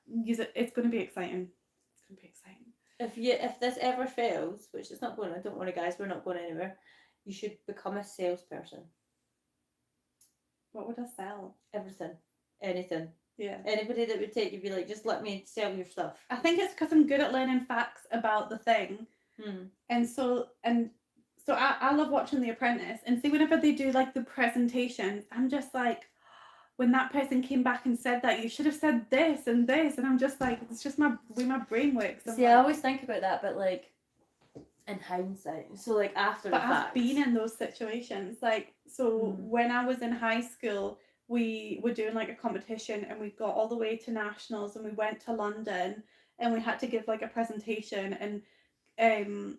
Use it. It's going to be exciting. It's going to be exciting. If this ever fails, which it's not going to, don't worry guys, we're not going anywhere. You should become a salesperson. What would I sell? Everything. Anything. Yeah. Anybody that would take you, be like, just let me sell your stuff. I think it's because I'm good at learning facts about the thing. And So I love watching The Apprentice, and see whenever they do like the presentations, I'm just like, when that person came back and said that, you should have said this and this, and I'm just like, it's just my way my brain works. See, I always think about that, but like in hindsight, so like after the fact. But I've been in those situations, like, so when I was in high school, we were doing like a competition, and we got all the way to nationals, and we went to London, and we had to give like a presentation, and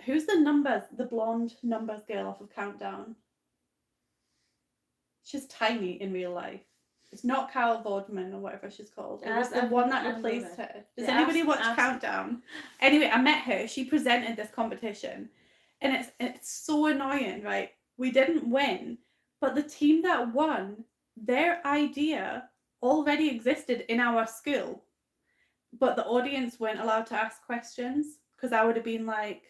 who's the blonde numbers girl off of Countdown? She's tiny in real life. It's not Carol Vorderman or whatever she's called. It was the one that replaced her. Does anybody watch Countdown? Anyway, I met her. She presented this competition, and it's so annoying, right? We didn't win, but the team that won, their idea already existed in our school, but the audience weren't allowed to ask questions, because I would have been like,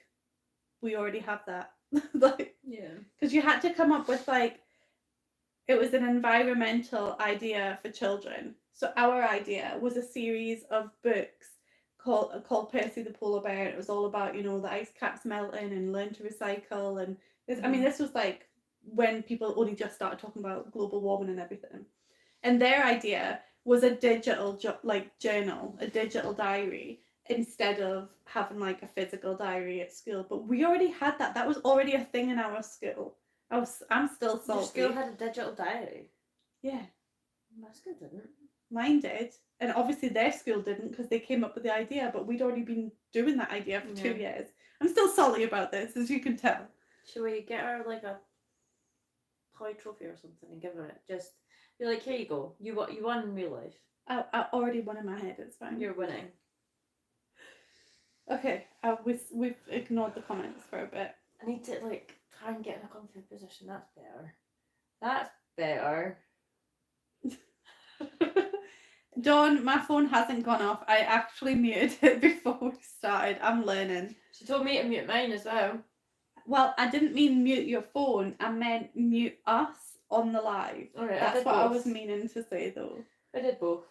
we already have that. Like, yeah, because you had to come up with like, it was an environmental idea for children. So our idea was a series of books called Percy the Polar Bear. It was all about, you know, the ice caps melting and learn to recycle. And this, I mean, this was like when people only just started talking about global warming and everything. And their idea was a digital journal, a digital diary, instead of having like a physical diary at school. But we already had that. That was already a thing in our school. I'm still salty. Your school had a digital diary? Yeah. My school didn't. Mine did. And obviously their school didn't, because they came up with the idea, but we'd already been doing that idea for 2 years. I'm still salty about this, as you can tell. Should we get her like a toy trophy or something and give her it? Just be like, here you go. You won in real life. I already won in my head, it's fine. You're winning. Okay, we've ignored the comments for a bit. I need to like try and get in a comfy position. That's better. That's better. Dawn, my phone hasn't gone off. I actually muted it before we started. I'm learning. She told me to mute mine as well. Well, I didn't mean mute your phone. I meant mute us on the live. Alright, that's what both. I was meaning to say though. I did both.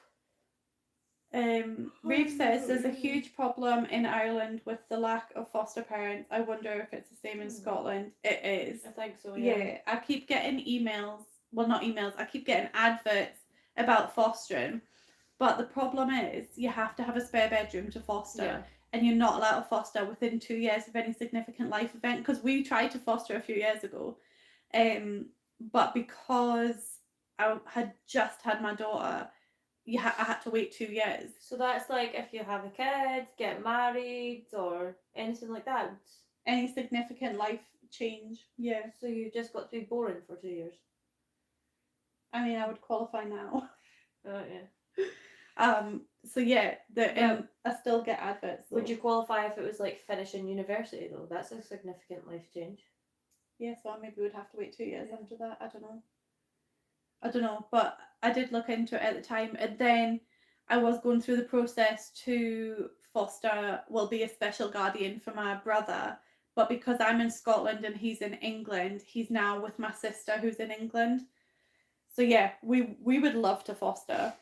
Reeve says there's a huge problem in Ireland with the lack of foster parents. I wonder if it's the same in Scotland. It is. I think so, yeah. I keep getting emails. Well, not emails. I keep getting adverts about fostering. But the problem is you have to have a spare bedroom to foster. Yeah. And you're not allowed to foster within 2 years of any significant life event. Because we tried to foster a few years ago. But because I had just had my daughter, I had to wait 2 years. So that's like if you have a kid, get married, or anything like that. Any significant life change, yeah. So you just got to be boring for 2 years. I mean, I would qualify now. Oh yeah. So yeah, I still get adverts. Though. Would you qualify if it was like finishing university though? That's a significant life change. Yeah, so I maybe would have to wait 2 years after that. I don't know, but I did look into it at the time, and then I was going through the process to be a special guardian for my brother, but because I'm in Scotland and he's in England, he's now with my sister who's in England. So yeah, we would love to foster.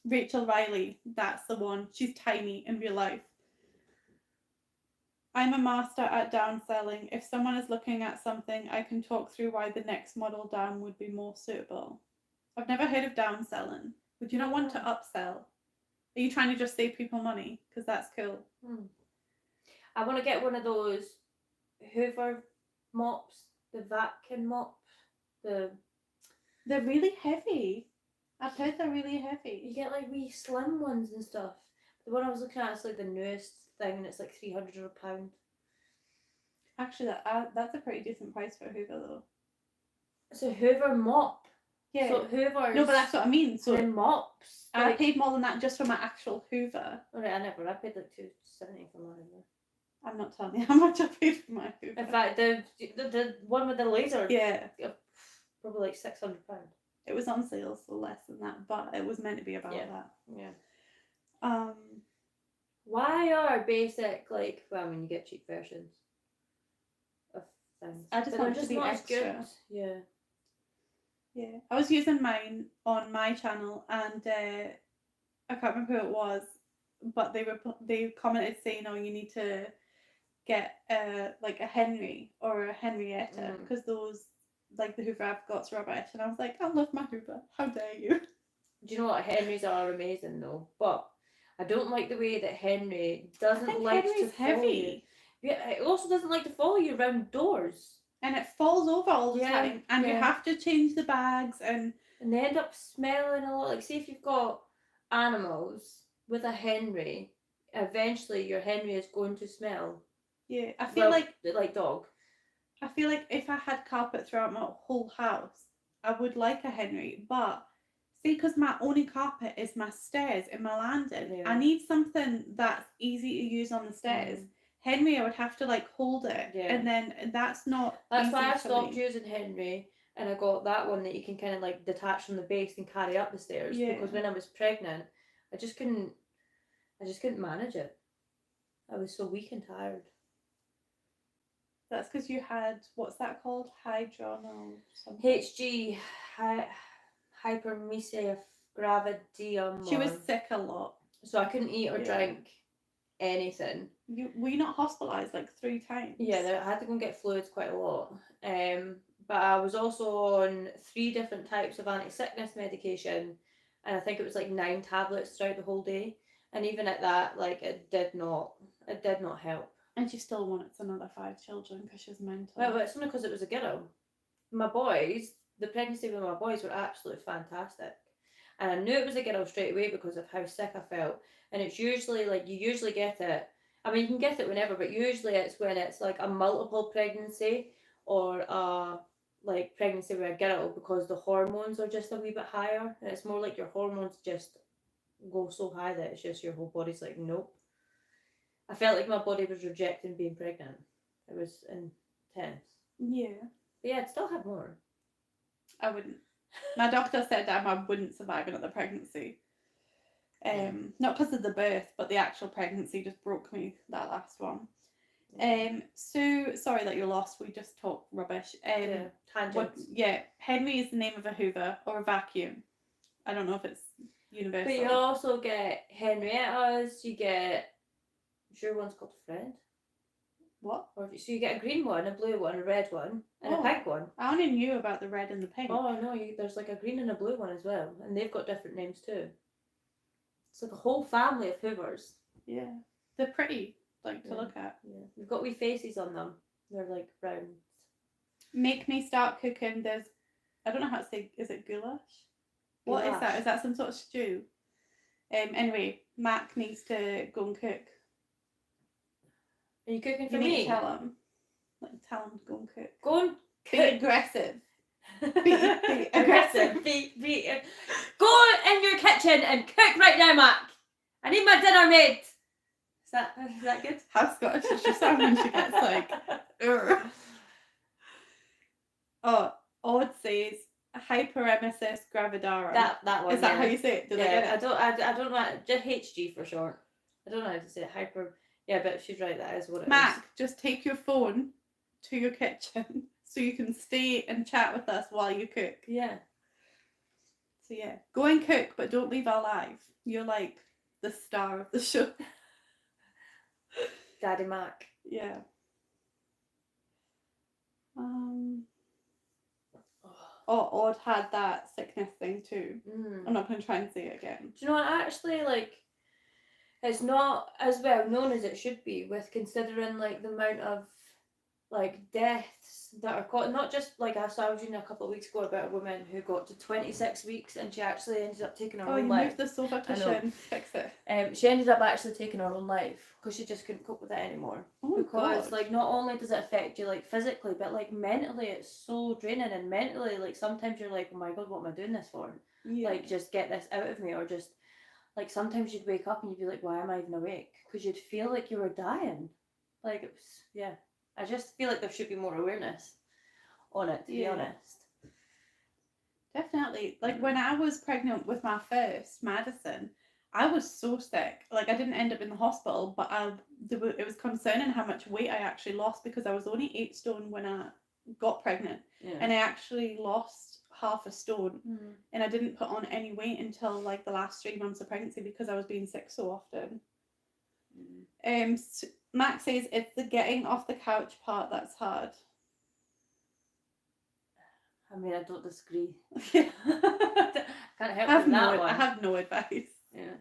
Rachel Riley, that's the one. She's tiny in real life. I'm a master at downselling. If someone is looking at something, I can talk through why the next model down would be more suitable. I've never heard of downselling. Would you not want to upsell? Are you trying to just save people money? Because that's cool. I want to get one of those Hoover mops, the vacuum mops. They're really heavy. I've heard they're really heavy. You get like wee slim ones and stuff. The one I was looking at is like the newest thing, and it's like £300. Actually, that's a pretty decent price for a Hoover though. It's a Hoover mop. Yeah. So Hoover's. No, but that's what I mean. So mops. I paid more than that just for my actual Hoover. Alright, I paid like $2.70 for mine. I'm not telling you how much I paid for my Hoover. In fact, the one with the laser. Yeah. Probably like £600. It was on sale, so less than that, but it was meant to be about that. Yeah. Why are basic you get cheap versions of things? I just wanted to be extra. Yeah. Yeah. I was using mine on my channel, and I can't remember who it was, but they commented saying, "Oh, you need to get like a Henry or a Henrietta because those, like the Hoover I've got's rubbish. And I was like, I love my Hoover. How dare you? Do you know what? Henrys are amazing though, but I don't like the way that Henry doesn't like Henry's to follow heavy. you. Yeah, it also doesn't like to follow you around doors. And it falls over all the time. And you have to change the bags and they end up smelling a lot. Like, see if you've got animals with a Henry, eventually your Henry is going to smell. Yeah, I feel like dog. I feel like if I had carpet throughout my whole house, I would like a Henry. But see, because my only carpet is my stairs in my landing, I need something that's easy to use on the stairs. Henry, I would have to like hold it, and then that's not. That's why I stopped using Henry, and I got that one that you can kind of like detach from the base and carry up the stairs. Yeah. Because when I was pregnant, I just couldn't manage it. I was so weak and tired. That's because you had, what's that called? Hydronal something. HG, hypermesia gravidium. She was sick a lot. So I couldn't eat or drink anything. Were you not hospitalised like 3 times? Yeah, I had to go and get fluids quite a lot. But I was also on 3 different types of anti-sickness medication. And I think it was like 9 tablets throughout the whole day. And even at that, like, it did not help. And she still wanted another 5 children because she's mental. Well, it's only because it was a girl. My boys, the pregnancy with my boys were absolutely fantastic. And I knew it was a girl straight away because of how sick I felt. And it's usually like, you usually get it. I mean, you can get it whenever, but usually it's when it's like a multiple pregnancy or a like pregnancy with a girl, because the hormones are just a wee bit higher. And it's more like your hormones just go so high that it's just your whole body's like, nope. I felt like my body was rejecting being pregnant. It was intense. Yeah. But yeah, I'd still have more. I wouldn't. My doctor said that I wouldn't survive another pregnancy. Not because of the birth, but the actual pregnancy just broke me, that last one. So sorry that you're lost. We just talk rubbish. Tangents. Henry is the name of a Hoover or a vacuum. I don't know if it's universal. But you also get Henriettas. You get. Sure, one's called a friend. What? So you get a green one, a blue one, a red one, and a pink one. I only knew about the red and the pink. Oh no, there's like a green and a blue one as well, and they've got different names too. It's like a whole family of Hoovers. Yeah, they're pretty, to look at. Yeah, they've got wee faces on them. They're like round. Make me start cooking. I don't know how to say. Is it goulash? What is that? Is that some sort of stew? Anyway, Mac needs to go and cook. Are you cooking for me? me? Tell him. Tell him to go and cook. Go and be aggressive. Be aggressive. Go in your kitchen and cook right now, Mac. I need my dinner made. Is that good? How Scottish does she sound when she gets like? Oh, Odd says hyperemesis gravidarum. That one. Is that how you say it? Did I get it? I don't know. Just HG for short. I don't know how to say it. Hyper. Yeah, but she's right. That is what it Mac, is. just take your phone to your kitchen so you can stay and chat with us while you cook. Yeah. So yeah, go and cook, but don't leave our live. You're like the star of the show. Daddy Mac. Yeah. Odd had that sickness thing too. I'm not going to try and say it again. Do you know what? Actually, it's not as well known as it should be, with considering the amount of deaths that are caught. Not just I saw a couple of weeks ago about a woman who got to 26 weeks and she actually ended up taking her own life. Oh, you moved the sofa cushion. Fix it. She ended up actually taking her own life because she just couldn't cope with it anymore. Oh, because God. Not only does it affect you physically, but mentally it's so draining, and mentally sometimes you're like, oh my God, what am I doing this for? Yeah. Just get this out of me, or just sometimes you'd wake up and you'd be like, why am I even awake? Because you'd feel like you were dying. It was, yeah. I just feel like there should be more awareness on it, to be honest. Definitely. When I was pregnant with my first, Madison, I was so sick. I didn't end up in the hospital, but it was concerning how much weight I actually lost, because I was only 8 stone when I got pregnant. Yeah. And I actually lost half a stone. And I didn't put on any weight until the last 3 months of pregnancy because I was being sick so often. Max says it's the getting off the couch part that's hard. I mean, I don't disagree. Yeah. Can't help with that one. I have no advice. Yeah.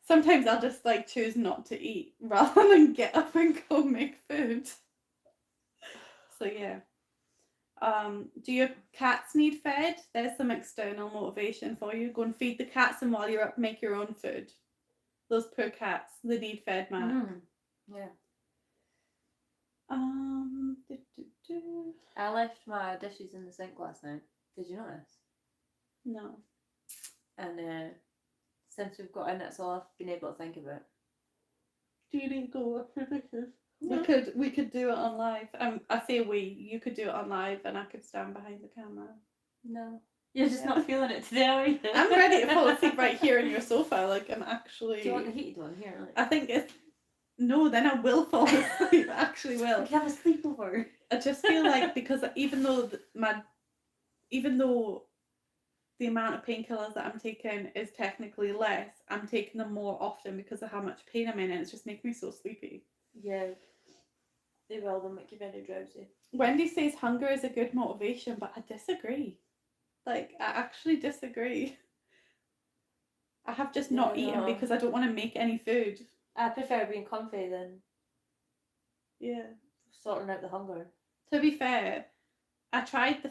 Sometimes I'll just like choose not to eat rather than get up and go make food. So yeah. Do your cats need fed? There's some external motivation for you. Go and feed the cats, and while you're up, make your own food. Those poor cats, they need fed, man. Yeah. I left my dishes in the sink last night. Did you notice? No. And since we've got in, that's all I've been able to think about. Do you need to go wash your dishes? No. We could do it on live. I say you could do it on live, and I could stand behind the camera. No. You're just not feeling it today, are you? I'm ready to fall asleep right here on your sofa. Like, I'm actually... Do you want the heated one here? Like... I think if... No, then I will fall asleep. I actually will. We can have a sleepover. I just feel like, because even though the amount of painkillers that I'm taking is technically less, I'm taking them more often because of how much pain I'm in, and it's just making me so sleepy. Yeah. They will. They'll make you very drowsy. Wendy says hunger is a good motivation, but I disagree. Like, I actually disagree. I have just not eaten because I don't want to make any food. I prefer being comfy than sorting out the hunger. To be fair, I tried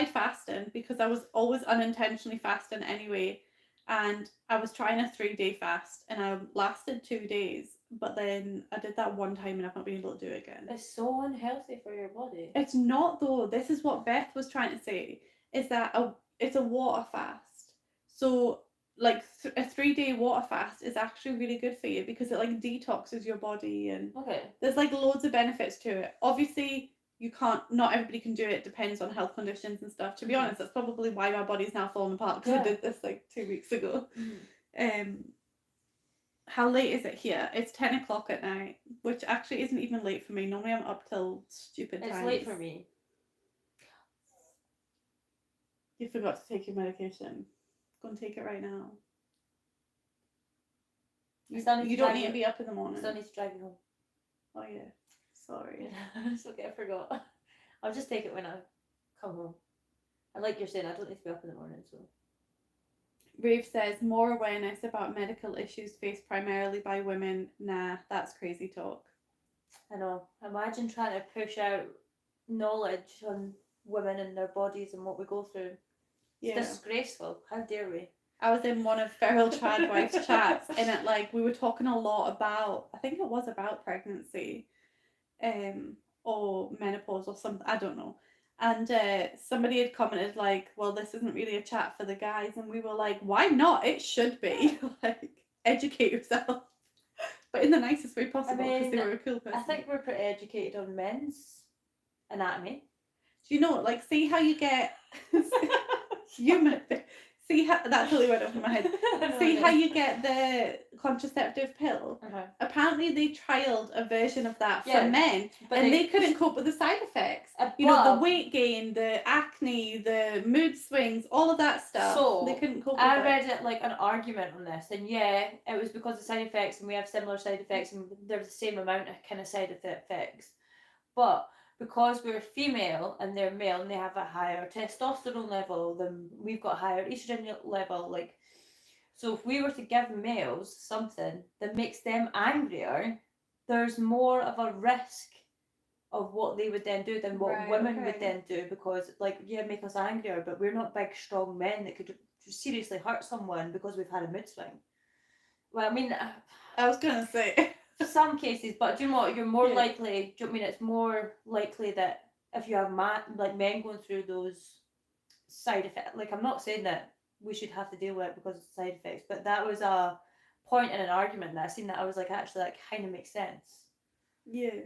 fasting because I was always unintentionally fasting anyway, and I was trying a 3-day fast, and I lasted 2 days, but then I did that one time and I've not been able to do it again. It's so unhealthy for your body. It's not though. This is what Beth was trying to say, is that it's a water fast. So like a 3-day water fast is actually really good for you because it like detoxes your body, and there's like loads of benefits to it. Obviously not everybody can do it. It depends on health conditions and stuff. To be honest, that's probably why my body's now falling apart, because I did this like 2 weeks ago. How late is it here? It's 10 o'clock at night, which actually isn't even late for me. Normally I'm up till stupid times. It's late for me. You forgot to take your medication. Go and take it right now. You don't need to be up in the morning. I still need to drive you home. Oh yeah. Sorry. It's okay, I forgot. I'll just take it when I come home. And like you're saying, I don't need to be up in the morning, so. Rave says, more awareness about medical issues faced primarily by women. Nah, that's crazy talk. I know. Imagine trying to push out knowledge on women and their bodies and what we go through. It's disgraceful. How dare we? I was in one of Feral Tradwife's chats, and we were talking a lot about, I think it was about pregnancy, or menopause or something, I don't know. And somebody had commented like, well, this isn't really a chat for the guys, and we were like, why not? It should be. Like, educate yourself. But in the nicest way possible, because they were a cool person. I think we're pretty educated on men's anatomy. Do you know, like, see how you get... See how that totally went over my head. See how you get the contraceptive pill? Apparently they trialled a version of that for men, and they couldn't cope with the side effects. The weight gain, the acne, the mood swings, all of that stuff. So they couldn't cope with it. I read it like an argument on this, and it was because of side effects, and we have similar side effects, and there's the same amount of kind of side effects. But because we're female and they're male and they have a higher testosterone level, then we've got a higher estrogen level. Like, so if we were to give males something that makes them angrier, there's more of a risk of what they would then do than what women would then do, because make us angrier, but we're not big strong men that could seriously hurt someone because we've had a mood swing. Well, I mean, I was gonna say some cases, but do you know what? You're more likely. Do you know what I mean? It's more likely that if you have men going through those side effects. Like, I'm not saying that we should have to deal with it because of side effects, but that was a point in an argument that I seen that I was like, actually, that kind of makes sense. Yeah.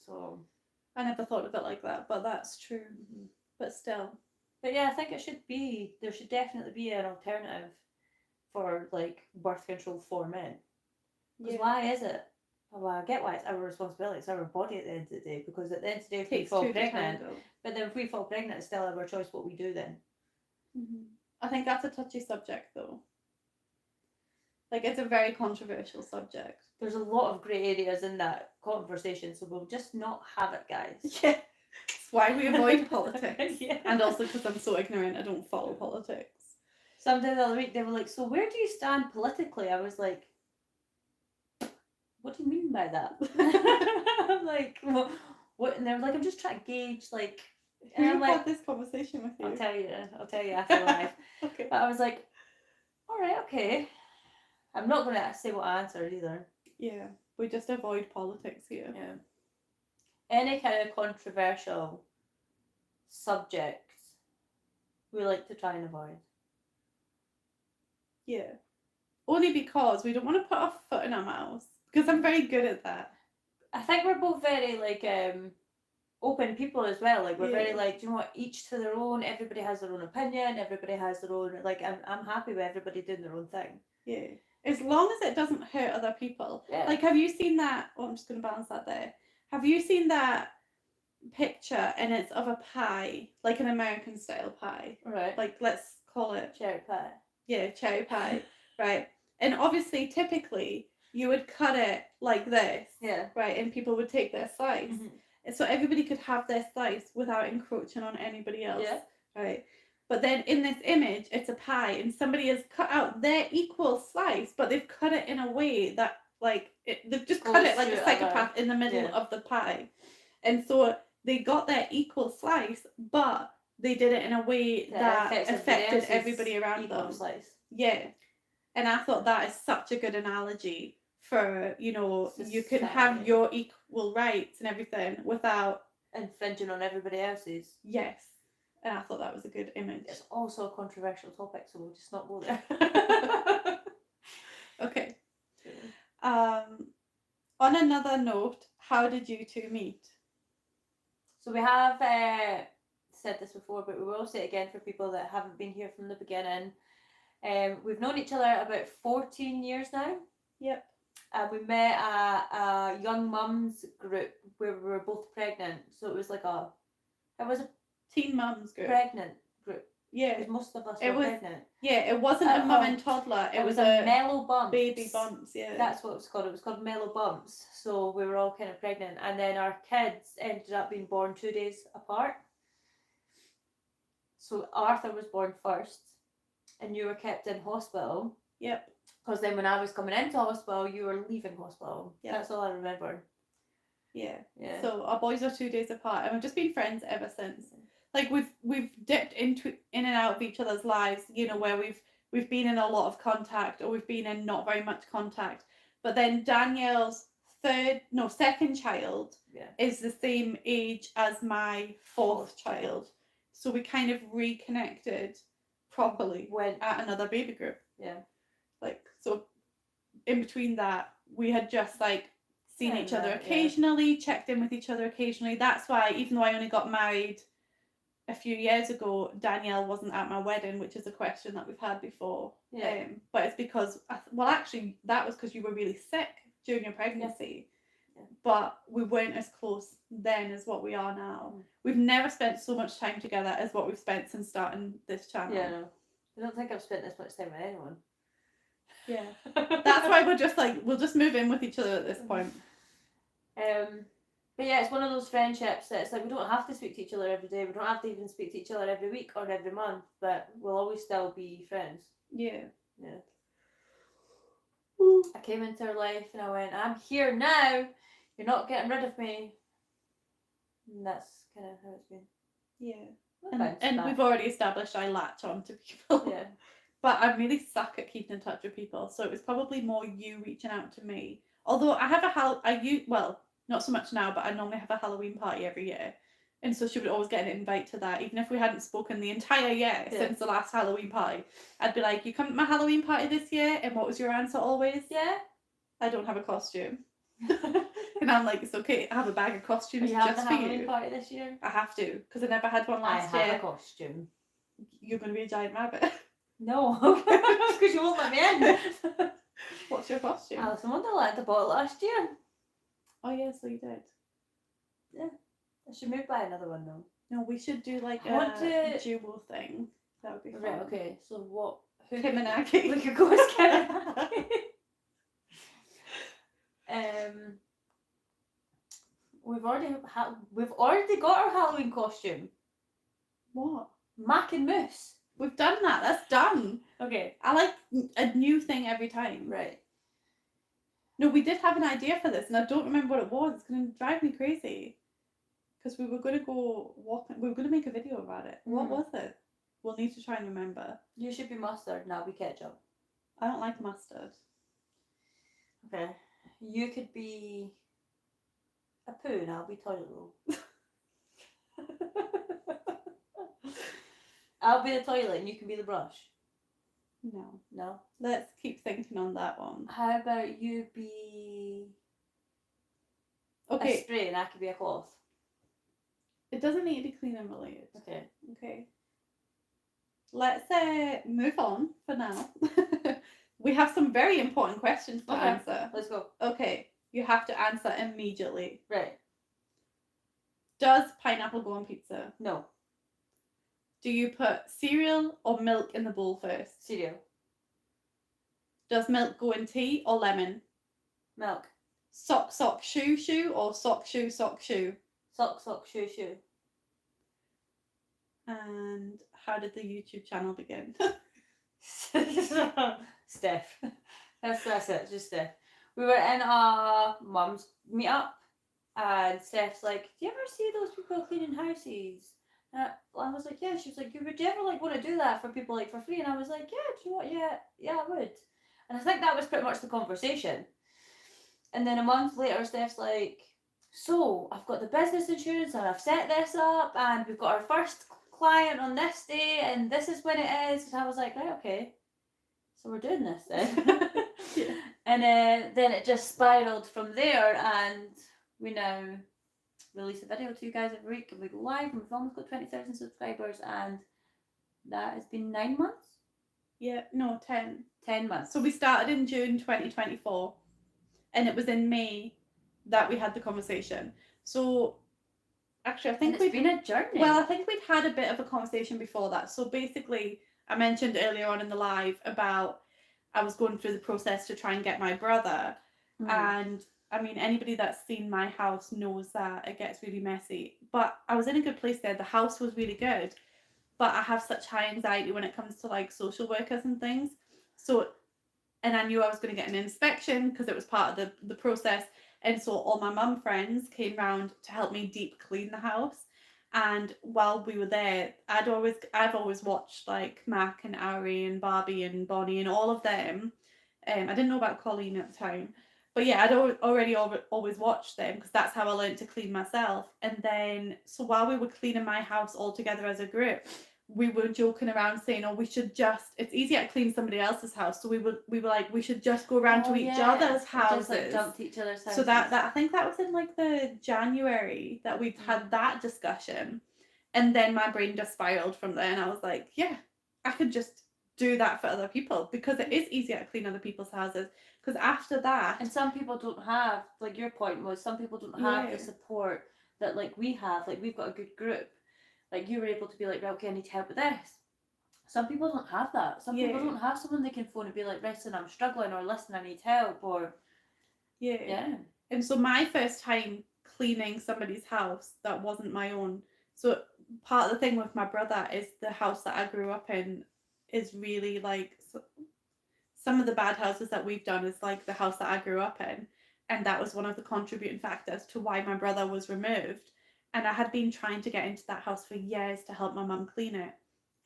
So I never thought of it like that, but that's true. Mm-hmm. But still. But yeah, I think there should definitely be an alternative for like birth control for men. Because why is it? Well, I get why it's our responsibility, it's our body at the end of the day, because at the end of the day, if we fall pregnant, but then if we fall pregnant, it's still our choice what we do then. Mm-hmm. I think that's a touchy subject though. Like, it's a very controversial subject. There's a lot of grey areas in that conversation, so we'll just not have it, guys. Yeah. That's why we avoid politics. Yeah. And also because I'm so ignorant, I don't follow politics. Something the other week, they were like, so where do you stand politically? I was like, what do you mean by that? I'm like, what? And they were like, I'm just trying to gauge, like, and Who I'm had like, this conversation with you? I'll tell you after live. Okay. But I was like, all right, okay. I'm not going to say what I answered either. Yeah, we just avoid politics here. Yeah. Any kind of controversial subject, we like to try and avoid. Yeah. Only because we don't want to put our foot in our mouths. Because I'm very good at that. I think we're both very, like, open people as well. Like, we're very, Yeah. like, do you know what, each to their own. Everybody has their own opinion. Everybody has their own, like, I'm happy with everybody doing their own thing. Yeah. As long as it doesn't hurt other people. Yeah. Like, have you seen that? Oh, I'm just going to balance that there. Have you seen that picture and it's of a pie, like an American style pie? Right. Like, let's call it Cherry pie. Yeah, cherry pie. Right. And obviously, typically, you would cut it like this. Yeah. Right. And people would take their slice. Mm-hmm. And so everybody could have their slice without encroaching on anybody else. Yeah. Right. But then in this image, it's a pie, and somebody has cut out their equal slice, but they've cut it in a way that, like, they've just cut it like a psychopath in the middle of the pie. And so they got their equal slice, but they did it in a way that affected everybody around them. Slice. Yeah. And I thought that is such a good analogy for, you know, you can have your equal rights and everything without infringing on everybody else's. Yes. And I thought that was a good image. It's also a controversial topic, so we'll just not go there. Okay. On another note, how did you two meet? So we have said this before, but we will say it again for people that haven't been here from the beginning. We've known each other about 14 years now. Yep. We met at a young mums group where we were both pregnant. So it was like it was a teen mums group. Pregnant group. Yeah. Because most of us were pregnant. Yeah, it wasn't a mum and toddler. It was a mellow bumps. Baby bumps, yeah. That's what it was called. It was called mellow bumps. So we were all kind of pregnant. And then our kids ended up being born 2 days apart. So Arthur was born first. And you were kept in hospital. Yep. Because then when I was coming into hospital, you were leaving hospital. Yep. That's all I remember. Yeah. So our boys are 2 days apart, and we've just been friends ever since. Like we've dipped in and out of each other's lives, you know, where we've been in a lot of contact, or we've been in not very much contact. But then Danielle's second child is the same age as my fourth child. So we kind of reconnected properly at another baby group. Yeah. Like, so in between that, we had just like seen each other occasionally, checked in with each other occasionally. That's why, even though I only got married a few years ago, Danielle wasn't at my wedding, which is a question that we've had before. Yeah. But it's because, actually, that was because you were really sick during your pregnancy. Yeah. But we weren't as close then as what we are now. We've never spent so much time together as what we've spent since starting this channel. Yeah, no. I don't think I've spent this much time with anyone. Yeah. That's why we're just like, we'll just move in with each other at this point. But yeah, it's one of those friendships that it's like we don't have to speak to each other every day. We don't have to even speak to each other every week or every month, but we'll always still be friends. Yeah. Yeah. I came into her life and I went, I'm here now. You're not getting rid of me. And that's kind of how it's been. Yeah. And we've already established I latch on to people. Yeah. But I really suck at keeping in touch with people, so it was probably more you reaching out to me. Although I have not so much now, but I normally have a Halloween party every year. And so she would always get an invite to that, even if we hadn't spoken the entire year since the last Halloween party. I'd be like, you come to my Halloween party this year? And what was your answer always? Yeah. I don't have a costume. And I'm like, it's okay, I have a bag of costumes just for you. Halloween party this year? I have to, because I never had one last year. I have a costume. You're going to be a giant rabbit. No, because you won't let me in. What's your costume? Alice in Wonderland I bought it last year. Oh yeah, so you did. Yeah. I should maybe buy another one though. No, we should do like a duo thing. That would be fun. Right, okay. So Kiminaki. We could go as Kiminaki. We've already got our Halloween costume. What? Mac and Moose. We've done that. That's done. Okay. I like a new thing every time. Right. No, we did have an idea for this, and I don't remember what it was. It's going to drive me crazy. Because we were going to go walking. We were going to make a video about it. What was it? We'll need to try and remember. You should be mustard, and I'll be ketchup. I don't like mustard. Okay. You could be a poo, and I'll be toilet roll. I'll be the toilet, and you can be the brush. No. No? Let's keep thinking on that one. How about you be a spray, and I could be a cloth? It doesn't need to be clean and related. Okay. Let's move on for now. We have some very important questions to answer. Let's go. Okay. You have to answer immediately. Right. Does pineapple go on pizza? No. Do you put cereal or milk in the bowl first? Cereal. Does milk go in tea or lemon? Milk. Sock, sock, shoe, shoe, or sock, shoe, sock, shoe? Sock, sock, shoe, shoe. And how did the YouTube channel begin? Steph. That's it, just Steph. We were in our mum's meetup, and Steph's like, do you ever see those people cleaning houses? I was like, yeah. She was like, would you ever like want to do that for people like for free? And I was like, yeah, do you know what? Yeah, I would. And I think that was pretty much the conversation. And then a month later, Steph's like, so I've got the business insurance and I've set this up and we've got our first client on this day and this is when it is. And I was like, right, okay. So we're doing this then. Yeah. And then it just spiraled from there, and we now release a video to you guys every week, and we go live, and we've almost got 20,000 subscribers, and that has been 9 months? Yeah, no, 10. 10 months. So we started in June 2024, and it was in May that we had the conversation. So actually, I think it's been a journey. Well, I think we'd had a bit of a conversation before that. So basically, I mentioned earlier on in the live about I was going through the process to try and get my brother. And I mean, anybody that's seen my house knows that it gets really messy. But I was in a good place there. The house was really good. But I have such high anxiety when it comes to like social workers and things. So, and I knew I was going to get an inspection because it was part of the process. And so all my mum friends came round to help me deep clean the house. And while we were there, I've always watched like Mac and Ari and Barbie and Bonnie and all of them. I didn't know about Colleen at the time, but yeah, I'd always watched them because that's how I learned to clean myself. And then, so while we were cleaning my house all together as a group, we were joking around saying, "Oh, it's easier to clean somebody else's house." So we were like, we should just go around to each other's houses. Just like dump to each other's houses. So that I think that was in like the January that we'd had that discussion, and then my brain just spiraled from there, and I was like, yeah, I could just do that for other people because it is easier to clean other people's houses. Because after that, and some people don't have, like your point was, some people don't have the support that like we have. Like we've got a good group. Like you were able to be like, right, okay, I need help with this. Some people don't have that. Some people don't have someone they can phone and be like, listen, I'm struggling, or listen, I need help, or yeah. And so my first time cleaning somebody's house that wasn't my own. So part of the thing with my brother is the house that I grew up in is really like some of the bad houses that we've done is like the house that I grew up in, and that was one of the contributing factors to why my brother was removed. And I had been trying to get into that house for years to help my mum clean it.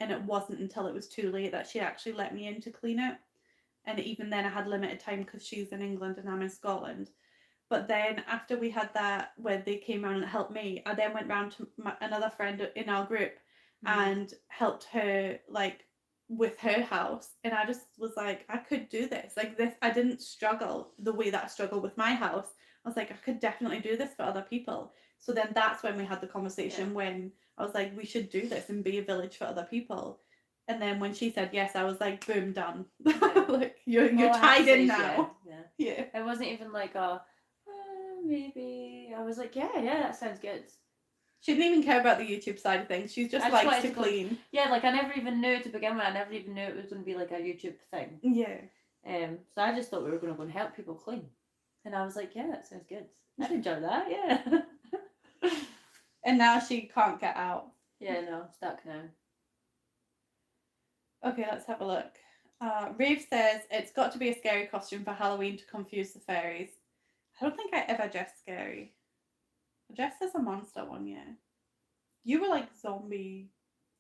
And it wasn't until it was too late that she actually let me in to clean it. And even then I had limited time because she's in England and I'm in Scotland. But then after we had that, where they came around and helped me, I then went round to another friend in our group and helped her like with her house. And I just was like, I could do this. Like this, I didn't struggle the way that I struggled with my house. I was like, I could definitely do this for other people. So then that's when we had the conversation when I was like, we should do this and be a village for other people. And then when she said yes, I was like, boom, done. Like you're tied in now. Yeah. It wasn't even like maybe. I was like, yeah, that sounds good. She didn't even care about the YouTube side of things. She just likes to clean. Yeah, like I never even knew to begin with. I never even knew it was going to be like a YouTube thing. Yeah. So I just thought we were going to go and help people clean. And I was like, yeah, that sounds good. I'd enjoy that, yeah. And now she can't get out. Yeah, no, stuck now. Okay, let's have a look. Rave says, it's got to be a scary costume for Halloween to confuse the fairies. I don't think I ever dressed scary. I dressed as a monster one year. You were like zombie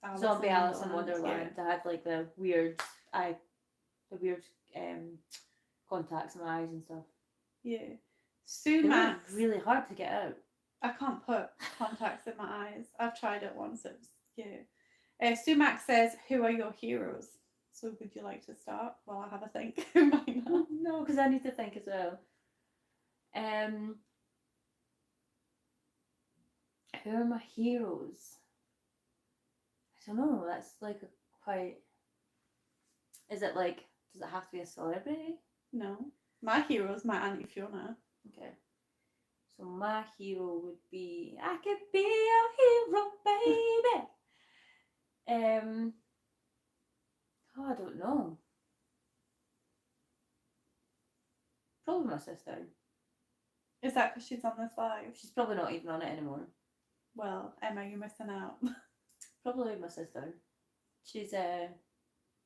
Alice in Wonderland. Yeah. I had like the weird contacts in my eyes and stuff. Yeah. Sue Max. Really hard to get out. I can't put contacts in my eyes. I've tried it once. It was, yeah. Sue Max says, who are your heroes? So would you like to start while I have a think? No, because I need to think as well. Who are my heroes? I don't know. That's like quite. Is it like? Does it have to be a celebrity? No. My hero is my Auntie Fiona. Okay. So my hero would be. I could be your hero, baby. Oh, I don't know. Probably my sister. Is that because she's on this live? She's probably not even on it anymore. Well, Emma, you're missing out. Probably my sister. She's a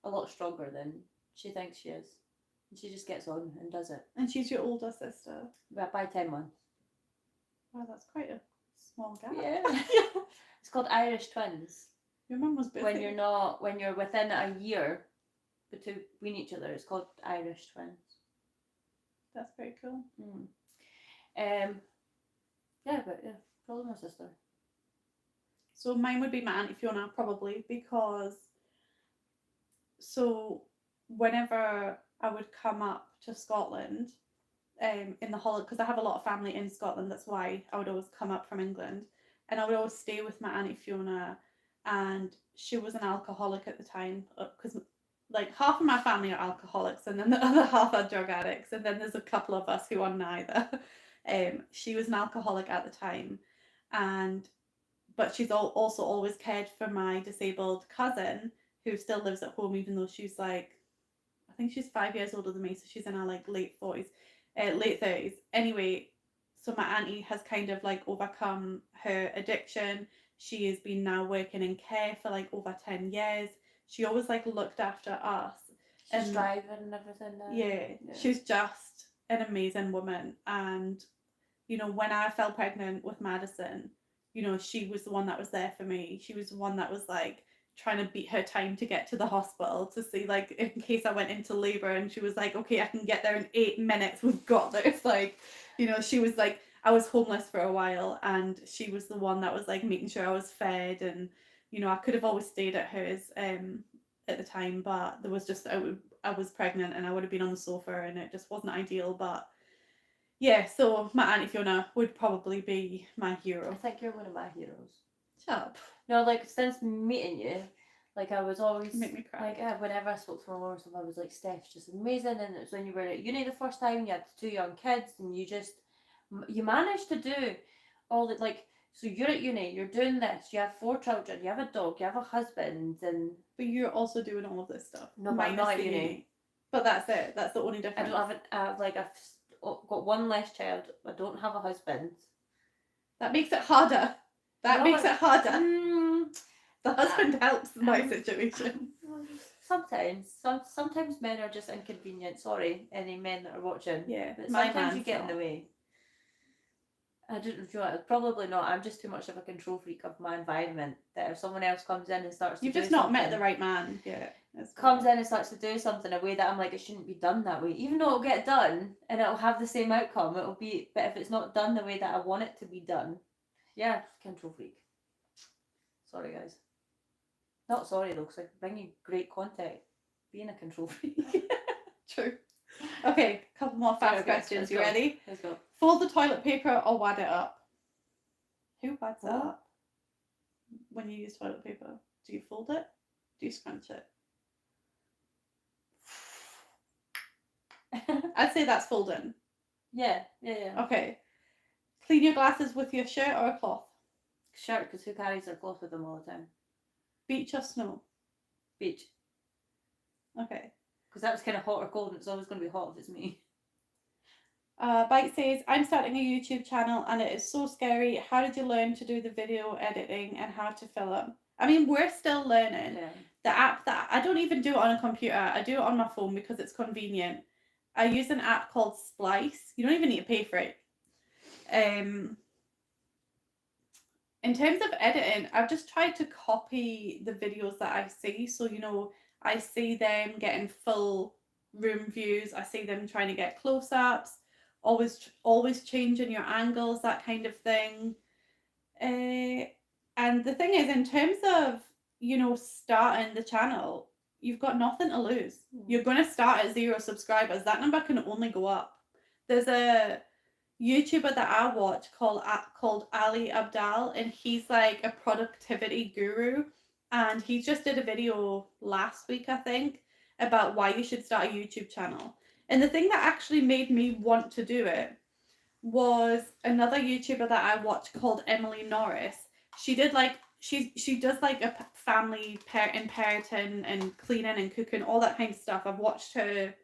lot stronger than she thinks she is. And she just gets on and does it. And she's your older sister? By 10 months. Wow, that's quite a small gap. Yeah. It's called Irish twins. Your mum was busy. When you're within a year between each other, it's called Irish twins. That's very cool. Yeah, probably my sister. So mine would be my Auntie Fiona, probably, because whenever I would come up to Scotland, in the holiday, because I have a lot of family in Scotland, that's why I would always come up from England, and I would always stay with my Auntie Fiona, and she was an alcoholic at the time, because like half of my family are alcoholics, and then the other half are drug addicts, and then there's a couple of us who are neither. She was an alcoholic at the time, but she's also always cared for my disabled cousin, who still lives at home, even though she's like, I think she's 5 years older than me, so she's in her like late 30s. Anyway, so my auntie has kind of like overcome her addiction. She has been now working in care for like over 10 years. She always like looked after us. She's driving and everything now. Yeah, she's just an amazing woman. And, you know, when I fell pregnant with Madison, you know, she was the one that was there for me. She was the one that was like trying to beat her time to get to the hospital to see, like, in case I went into labor, and she was like, okay, I can get there in 8 minutes, we've got this. Like, you know, she was like, I was homeless for a while, and she was the one that was like making sure I was fed. And, you know, I could have always stayed at hers at the time, but there was just, I was pregnant and I would have been on the sofa, and it just wasn't ideal. But yeah, so my Auntie Fiona would probably be my hero. I think you're one of my heroes. Shut up. No, like, since meeting you, like, I was always... You make me cry. Like, whenever I spoke to my mum or something, I was like, Steph's just amazing. And it was when you were at uni the first time, you had 2 young kids, and you managed to do all the, like... So you're at uni, you're doing this, you have 4 children, you have a dog, you have a husband, and... But you're also doing all of this stuff. No, but I'm not at uni. But that's it. That's the only difference. I don't have I've got 1 less child. I don't have a husband. That makes it harder. The husband helps my situation. Sometimes men are just inconvenient. Sorry, any men that are watching. Yeah, but sometimes you get in the way. I don't know. Probably not. I'm just too much of a control freak of my environment. That if someone else comes in and starts to You've just not met the right man. Yeah. Comes in and starts to do something in a way that I'm like, it shouldn't be done that way. Even though it'll get done and it'll have the same outcome, it'll be. But if it's not done the way that I want it to be done, yeah, control freak. Sorry, guys. Not sorry though, because I bring you great content. Being a control freak. True. Okay, couple more fast questions. You ready? Let's go. Fold the toilet paper or wad it up? Who wads it up? When you use toilet paper, do you fold it? Do you scrunch it? I'd say that's folding. Yeah. Okay. Clean your glasses with your shirt or a cloth? Shirt, because who carries their clothes with them all the time? Beach or snow? Beach. Okay. Because that was kind of hot or cold, and it's always going to be hot if it's me. Bite says, I'm starting a YouTube channel and it is so scary. How did you learn to do the video editing and how to film? I mean, we're still learning. Yeah. The app that I don't even do it on a computer. I do it on my phone because it's convenient. I use an app called Splice. You don't even need to pay for it. In terms of editing, I've just tried to copy the videos that I see. So, you know, I see them getting full room views. I see them trying to get close-ups. Always changing your angles, that kind of thing. And the thing is, in terms of, you know, starting the channel, you've got nothing to lose. You're going to start at 0 subscribers. That number can only go up. There's a YouTuber that I watch called Ali Abdal, and he's like a productivity guru, and he just did a video last week, I think, about why you should start a YouTube channel. And the thing that actually made me want to do it was another YouTuber that I watch called Emily Norris. She did like she does like a family parenting and cleaning and cooking, all that kind of stuff. I've watched her.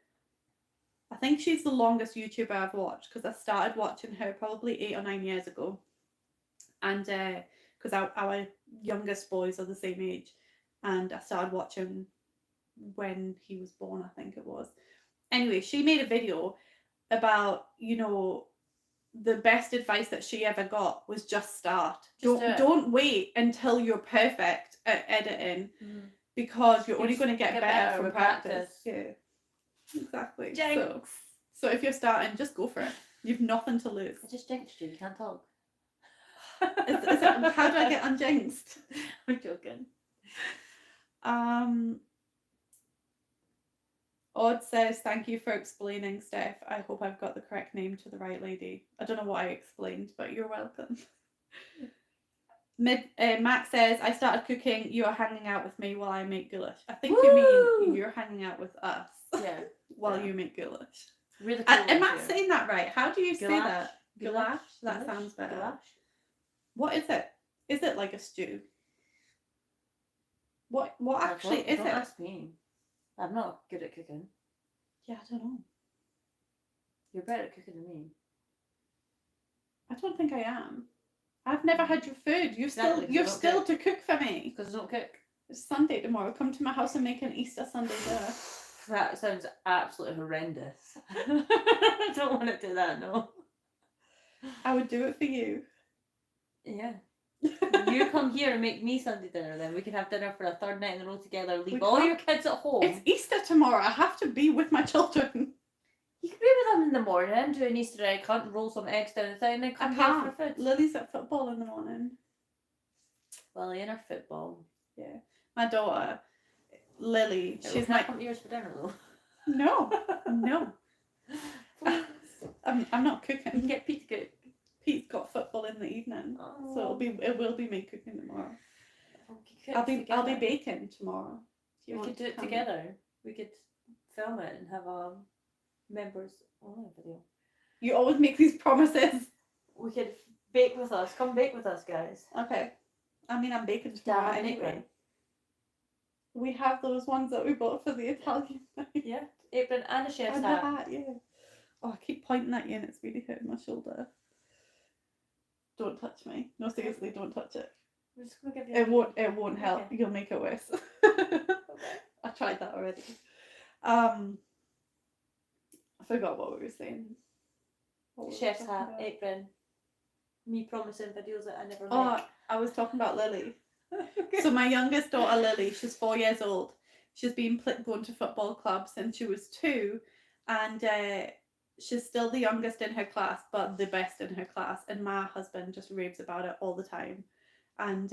I think she's the longest YouTuber I've watched because I started watching her probably 8 or 9 years ago, and because our youngest boys are the same age, and I started watching when he was born, I think it was. Anyway, she made a video about, you know, the best advice that she ever got was just start. Don't wait until you're perfect at editing, because you're only going to get better from practice. Yeah, exactly. Jinx. So if you're starting, just go for it. You've nothing to lose. I just jinxed you. You can't talk. How do I get unjinxed? I'm joking. Odd says, thank you for explaining, Steph. I hope I've got the correct name to the right lady. I don't know what I explained, but you're welcome. Max says, I started cooking. You are hanging out with me while I make goulash. I think you mean you're hanging out with us. Yeah. While you make goulash. Really cool. Am I saying that right? How do you say that? Goulash? That sounds better. Goulash? What is it? Is it like a stew? What actually is it? Don't ask me. I'm not good at cooking. Yeah, I don't know. You're better at cooking than me. I don't think I am. I've never had your food. You've still to cook for me. Because I don't cook. It's Sunday tomorrow. Come to my house and make an Easter Sunday dinner. That sounds absolutely horrendous. I don't want to do that, no. I would do it for you. Yeah. You come here and make me Sunday dinner, then we can have dinner for a third night in a row together. Leave all your kids at home. It's Easter tomorrow. I have to be with my children. You can be with them in the morning, do an Easter egg hunt, roll some eggs down the thing, and then come here for food. Lily's at football in the morning. Lily and her football. Yeah. My daughter, Lily, she's like... come to yours for dinner, though. No. Please. I'm not cooking. You can get Pete to cook. Pete's got football in the evening, so it will be me cooking tomorrow. I'll be baking tomorrow. We could do it together. We could film it and have a members only video. You always make these promises. We could bake with us. Come bake with us, guys. Okay. I mean, I'm baking tomorrow anyway. We have those ones that we bought for the Italian thing. Yeah, apron and a chef's hat. Yeah. Oh, I keep pointing at you and it's really hurting my shoulder. Don't touch me. No, seriously, don't touch it. I'm just gonna give you it won't help. Okay. You'll make it worse. Okay. I tried that already. I forgot what we were saying. Chef's hat, apron. Me promising videos that I never make. Oh, I was talking about Lily. So my youngest daughter Lily, she's 4 years old. She's been going to football club since she was 2, and she's still the youngest in her class, but the best in her class. And my husband just raves about it all the time. And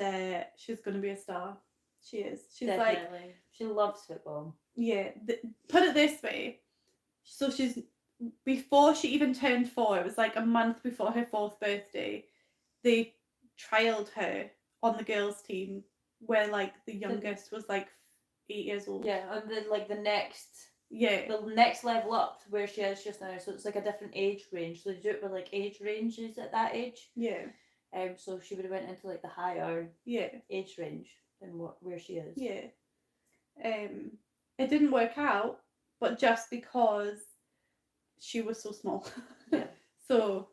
she's going to be a star. She is. She's definitely. Like, she loves football. Yeah. Put it this way. So before she even turned 4, it was like a month before her 4th birthday, they trialed her on the girls' team, where like the youngest was like 8 years old. Yeah, and then like the next level up to where she is just now. So it's like a different age range. So they do it with like age ranges at that age. Yeah. So she would have went into like the higher Yeah. age range than where she is. Yeah. It didn't work out, but just because she was so small. Yeah. So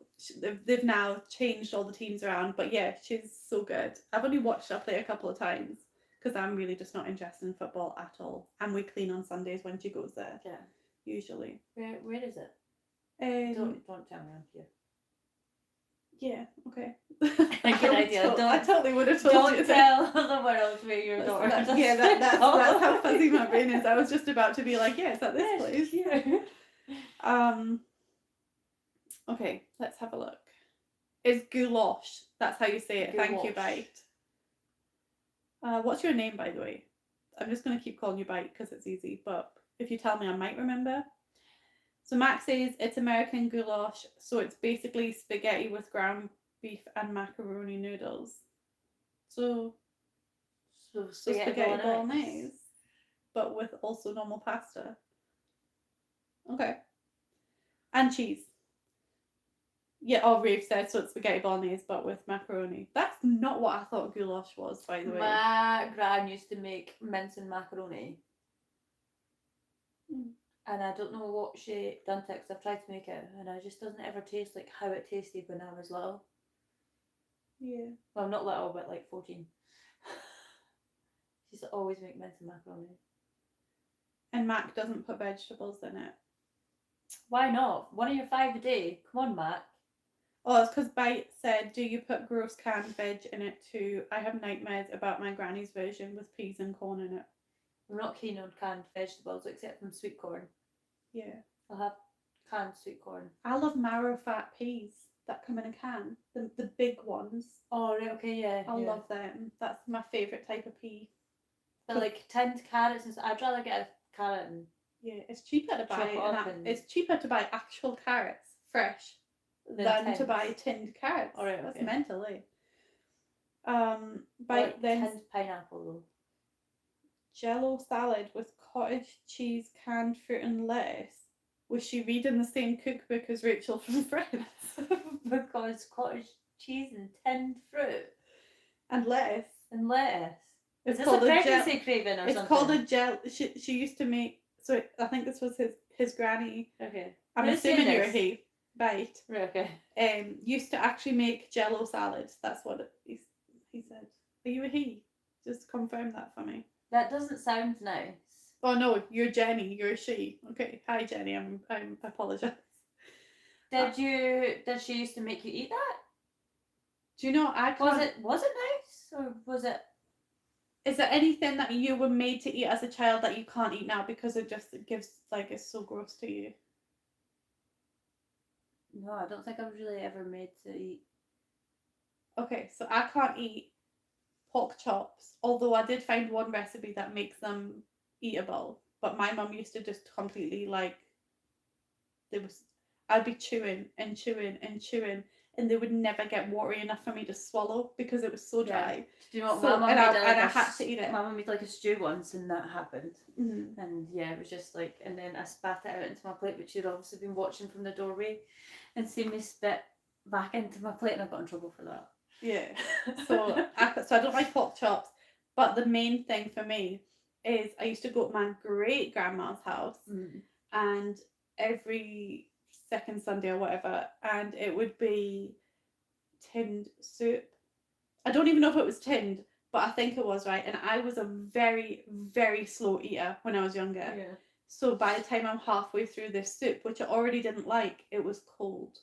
they've now changed all the teams around, but yeah, she's so good. I've only watched her play a couple of times because I'm really just not interested in football at all. And we clean on Sundays when she goes there. Yeah. Usually. Where is it? Don't tell me I'm here. Yeah, okay. Good idea. I totally would have told you. Don't tell the world where your daughter is. Yeah, that's how fuzzy my brain is. I was just about to be like, yes, at this place. Yeah. Okay, let's have a look. It's goulash. That's how you say it. Goulash. Thank you, Bite. What's your name, by the way? I'm just going to keep calling you Bite because it's easy, but if you tell me, I might remember. So Max says it's American goulash, so it's basically spaghetti with ground beef and macaroni noodles. So spaghetti bolognese, but with also normal pasta. Okay. And cheese. Yeah, Rafe said, so it's spaghetti bolognese, but with macaroni. That's not what I thought goulash was, by the way. My gran used to make mince and macaroni. And I don't know what she done to it because I've tried to make it and it just doesn't ever taste like how it tasted when I was little. Yeah. Well, not little, but like 14. She used to always make mince and macaroni. And Mac doesn't put vegetables in it. Why not? One of your 5 a day. Come on, Mac. Oh, it's because Bite said, do you put gross canned veg in it too? I have nightmares about my granny's version with peas and corn in it. We're not keen on canned vegetables except from sweet corn. Yeah. I'll have canned sweet corn. I love marrow fat peas that come in a can. The big ones. Oh, right, okay, yeah. I love them. That's my favourite type of pea. But like tinned carrots and stuff, I'd rather get a carrot and yeah, it's cheaper to buy it's cheaper to buy actual carrots fresh than to buy tinned carrots. All right, okay. That's mental, eh? Like tinned pineapple though. Jello salad with cottage cheese, canned fruit and lettuce. Was she reading the same cookbook as Rachel from Friends? Because cottage cheese and tinned fruit. And lettuce. Is this a pregnancy craving or something? It's called a gel. She used to make. So I think this was his granny. Okay. I'm assuming you're a he. Bite. Right. Okay. Used to actually make Jello salads. That's what he said. Are you a he? Just confirm that for me. That doesn't sound nice. Oh no, you're Jenny. You're a she. Okay. Hi Jenny. I apologize. Did she used to make you eat that? Do you know Was it nice or was it? Is there anything that you were made to eat as a child that you can't eat now because it gives like it's so gross to you? No, I don't think I was really ever made to eat. Okay, so I can't eat pork chops, although I did find one recipe that makes them eatable. But my mum used to just completely I'd be chewing and chewing and chewing, and they would never get watery enough for me to swallow because it was so dry. Yeah. Do you know what? My mum made I had to eat it. My mum made like a stew once, and that happened. Mm-hmm. And yeah, it was just like, and then I spat it out into my plate, which she'd obviously been watching from the doorway, and seen me spit back into my plate, and I got in trouble for that. Yeah. So I don't like pork chops, but the main thing for me is I used to go to my great grandma's house, and every second Sunday or whatever, and it would be tinned soup. I don't even know if it was tinned, but I think it was, right? And I was a very, very slow eater when I was younger. Yeah. So by the time I'm halfway through this soup, which I already didn't like, it was cold,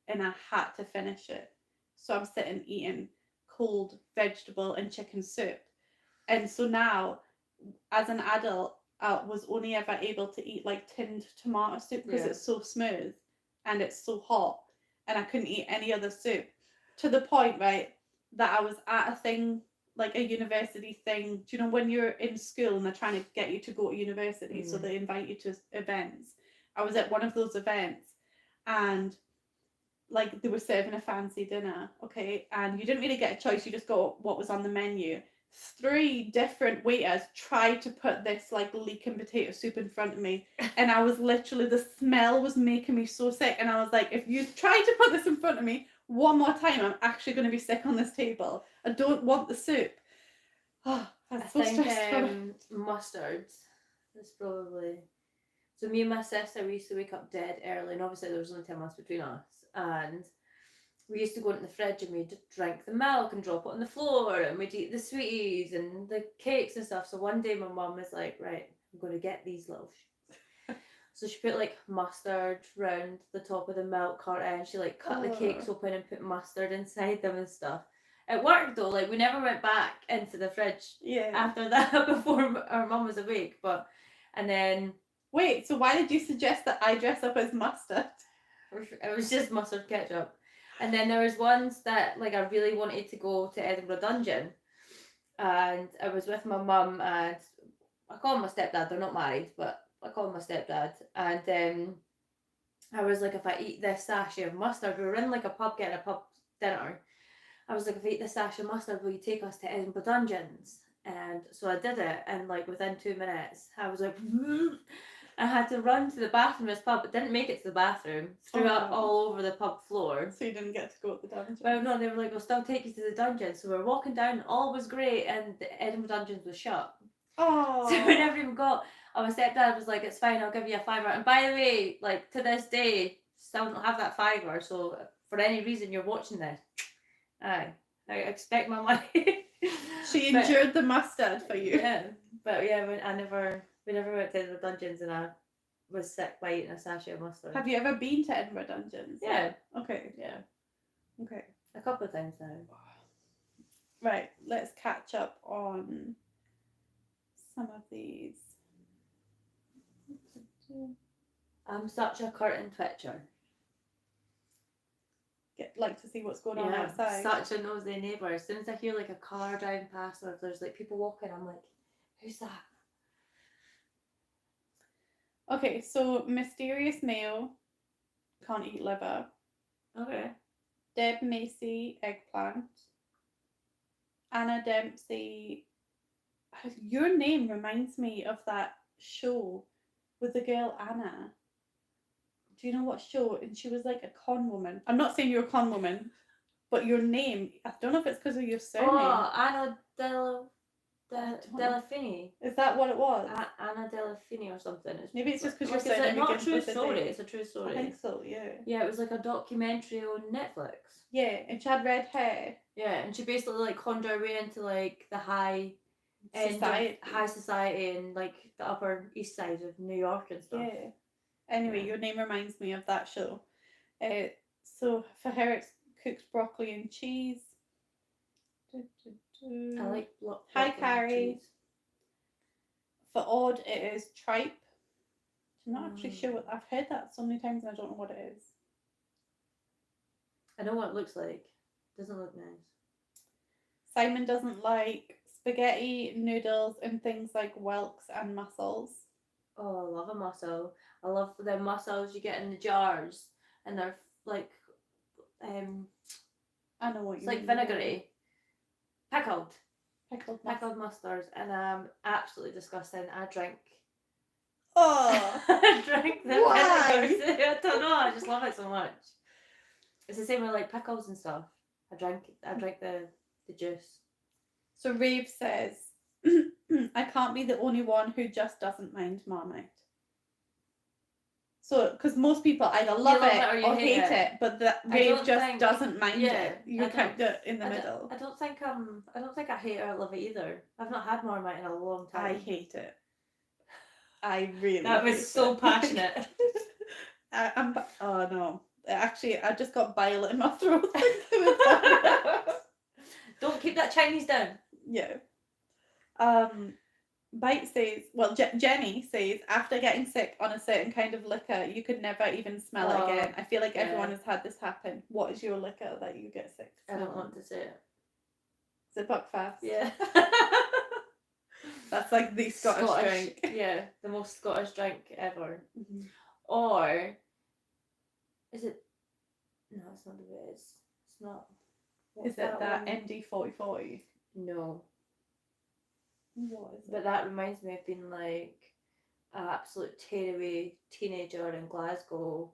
and I had to finish it. So I'm sitting eating cold vegetable and chicken soup. And so now, as an adult, I was only ever able to eat like tinned tomato soup because it's so smooth and it's so hot, and I couldn't eat any other soup, to the point, right, that I was at a thing, like a university thing. Do you know when you're in school and they're trying to get you to go to university, so they invite you to events? I was at one of those events, and like they were serving a fancy dinner, okay, and you didn't really get a choice, you just got what was on the menu. 3 different waiters tried to put this like leeking potato soup in front of me, and I was literally, the smell was making me so sick, and I was like, if you try to put this in front of me one more time, I'm actually going to be sick on this table. I don't want the soup. Oh, that's so stressful. Mustard is probably. So me and my sister, we used to wake up dead early, and obviously there was only 10 months between us, and we used to go into the fridge and we'd drink the milk and drop it on the floor, and we'd eat the sweeties and the cakes and stuff. So one day my mum was like, right, I'm going to get these little so she put like mustard round the top of the milk carton. She like cut the cakes open and put mustard inside them and stuff. It worked though. Like we never went back into the fridge after that before our mum was awake. And then wait, so why did you suggest that I dress up as mustard? It was just mustard ketchup. And then there was ones that like I really wanted to go to Edinburgh Dungeon, and I was with my mum, and I call him my stepdad. They're not married, but I call him my stepdad. And I was like, if I eat this sachet of mustard, we were in like a pub getting a pub dinner. I was like, if I eat this sachet of mustard, will you take us to Edinburgh Dungeons? And so I did it, and like within 2 minutes, I was like, I had to run to the bathroom of this pub, but didn't make it to the bathroom. Threw up all over the pub floor. So you didn't get to go to the dungeon? Well, no, they were like, we'll still take you to the dungeon. So we were walking down, all was great, and the Edinburgh Dungeons was shut. Oh. So we never even got. My stepdad was like, it's fine, I'll give you a £5. And by the way, like to this day, still don't have that £5. So for any reason you're watching this, I expect my money. She endured the mustard for you. Yeah, but yeah, we never went to the dungeons, and I was sick by eating a sachet of mustard. Have you ever been to Edinburgh Dungeons? Yeah. Okay. Yeah. Okay. A couple of times now. Right, let's catch up on some of these. I'm such a curtain twitcher. Like to see what's going on outside. Such a nosy neighbour. As soon as I hear like a car driving past, or if there's like people walking, I'm like, who's that? Okay, so mysterious male can't eat liver. Okay. Deb Macy, eggplant. Anna Dempsey. Your name reminds me of that show with the girl Anna. Do you know what show? And she was like a con woman. I'm not saying you're a con woman, but your name, I don't know if it's because of your surname. Oh, Anna Delafini. Is that what it was? Anna Delafini or something. Maybe it's just because your surname. It's not a true story. It's a true story. I think so. Yeah. Yeah, it was like a documentary on Netflix. Yeah, and she had red hair. Yeah, and she basically like conned her way into like the high society and like the Upper East Side of New York and stuff. Yeah. Anyway, your name reminds me of that show. So for her, it's cooked broccoli and cheese. I like Hi, Carrie. For odd, it is tripe. I'm not actually sure what I've heard that so many times and I don't know what it is. I know what it looks like. Doesn't look nice. Simon doesn't like spaghetti, noodles, and things like whelks and mussels. Oh, I love a mussel. I love the mussels you get in the jars, and they're like, I know what you mean. It's like vinegary, pickled mustards, and absolutely disgusting. I drink. Oh, I drink the why? vinegar. I don't know. I just love it so much. It's the same with like pickles and stuff. I drink the juice. So Rave says, I can't be the only one who just doesn't mind Marmite. So, because most people either love it or hate it, but Rave just doesn't mind it. You're kind of in the middle. I don't think I hate it or love it either. I've not had Marmite in a long time. I hate it. I really. That was so passionate. Oh no! Actually, I just got bile in my throat. Don't keep that Chinese down. Yeah. Bite says, well, Jenny says, after getting sick on a certain kind of liquor, you could never even smell it again. I feel like everyone has had this happen. What is your liquor that you get sick from? I don't want to say it. Is it Buckfast? Yeah. That's like the Scottish drink. Yeah, the most Scottish drink ever. Mm-hmm. Or is it? No, it's not the way. It's not. Is it that MD4040? No. What is it? But that reminds me of being like an absolute tearaway teenager in Glasgow,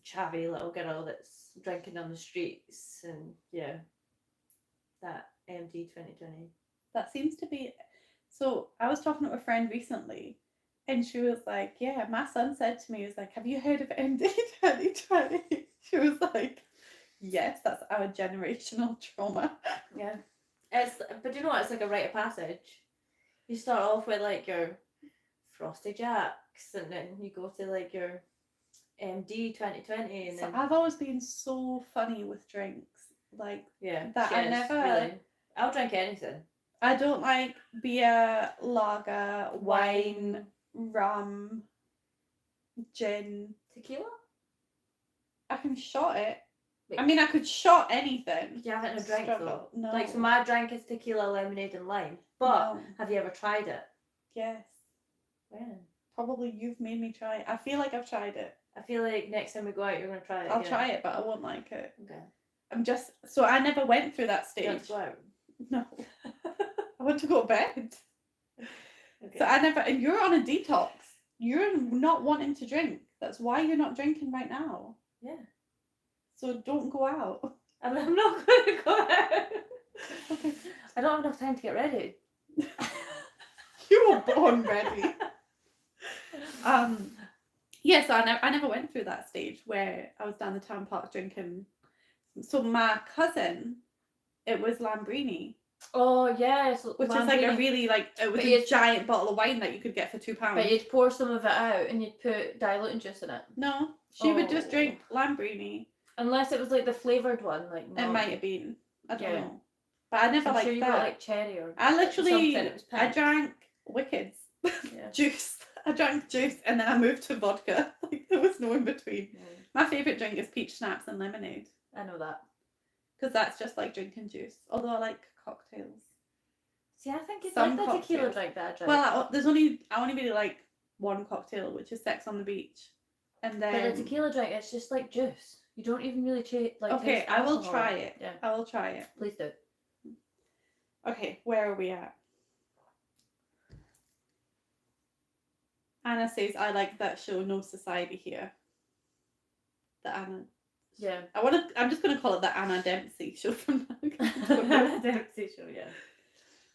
chavvy little girl that's drinking on the streets, and yeah, that MD 2020. That seems to be. So I was talking to a friend recently, and she was like, "Yeah, my son said to me, he was like, have you heard of MD 2020?" She was like, "Yes, that's our generational trauma." Yeah, but you know what? It's like a rite of passage. You start off with like your Frosty Jacks, and then you go to like your MD 2020, and So then I've always been so funny with drinks, like yeah, that. I never really. I'll drink anything. I don't like beer, lager, wine, rum, gin. Tequila. I can shot it. Wait. I mean, I could shot anything. You haven't had a drink Struggle. though. No. Like, so my drink is tequila, lemonade, and lime. But No. have you ever tried it? Yes. When? Probably you've made me try it. I feel like I've tried it. I feel like next time we go out, you're gonna try it. I'll try it, but I won't like it. Okay. I'm just so I never went through that You want stage. to go out? No. I want to go to bed. Okay. So I never. And you're on a detox. You're not wanting to drink. That's why you're not drinking right now. Yeah. So don't go out. I'm not going to go out. Okay. I don't have enough time to get ready. You were born ready. Yeah, so I never went through that stage where I was down the town park drinking. So my cousin, it was Lambrini, Oh yes, which is like a really it was But a giant bottle of wine that you could get for £2. But you'd pour some of it out and you'd put diluting juice in it. No, she would just Oh. drink Lambrini. Unless it was like the flavoured one, like It might have been. I don't Yeah. know. But I never I'm liked sure you that. got like cherry or I literally, something. It was I pink. drank Wickeds Yeah. juice. I drank juice and then I moved to vodka. Like there was no in between. My favourite drink is peach schnapps and lemonade. I know that. Because that's just like drinking juice. Although I like cocktails. See, I think it's Some like the tequila cocktails. drink that I drink. Well, I only really like one cocktail, which is Sex on the Beach. And but then the tequila drink, it's just like juice. You don't even really taste okay, I will alcohol. try it. Yeah. I will try it. Please do. Okay, where are we at? Anna says, I like that show, No Society Here. The Anna. Yeah. I'm just gonna call it the Anna Dempsey show from Dempsey show, yeah.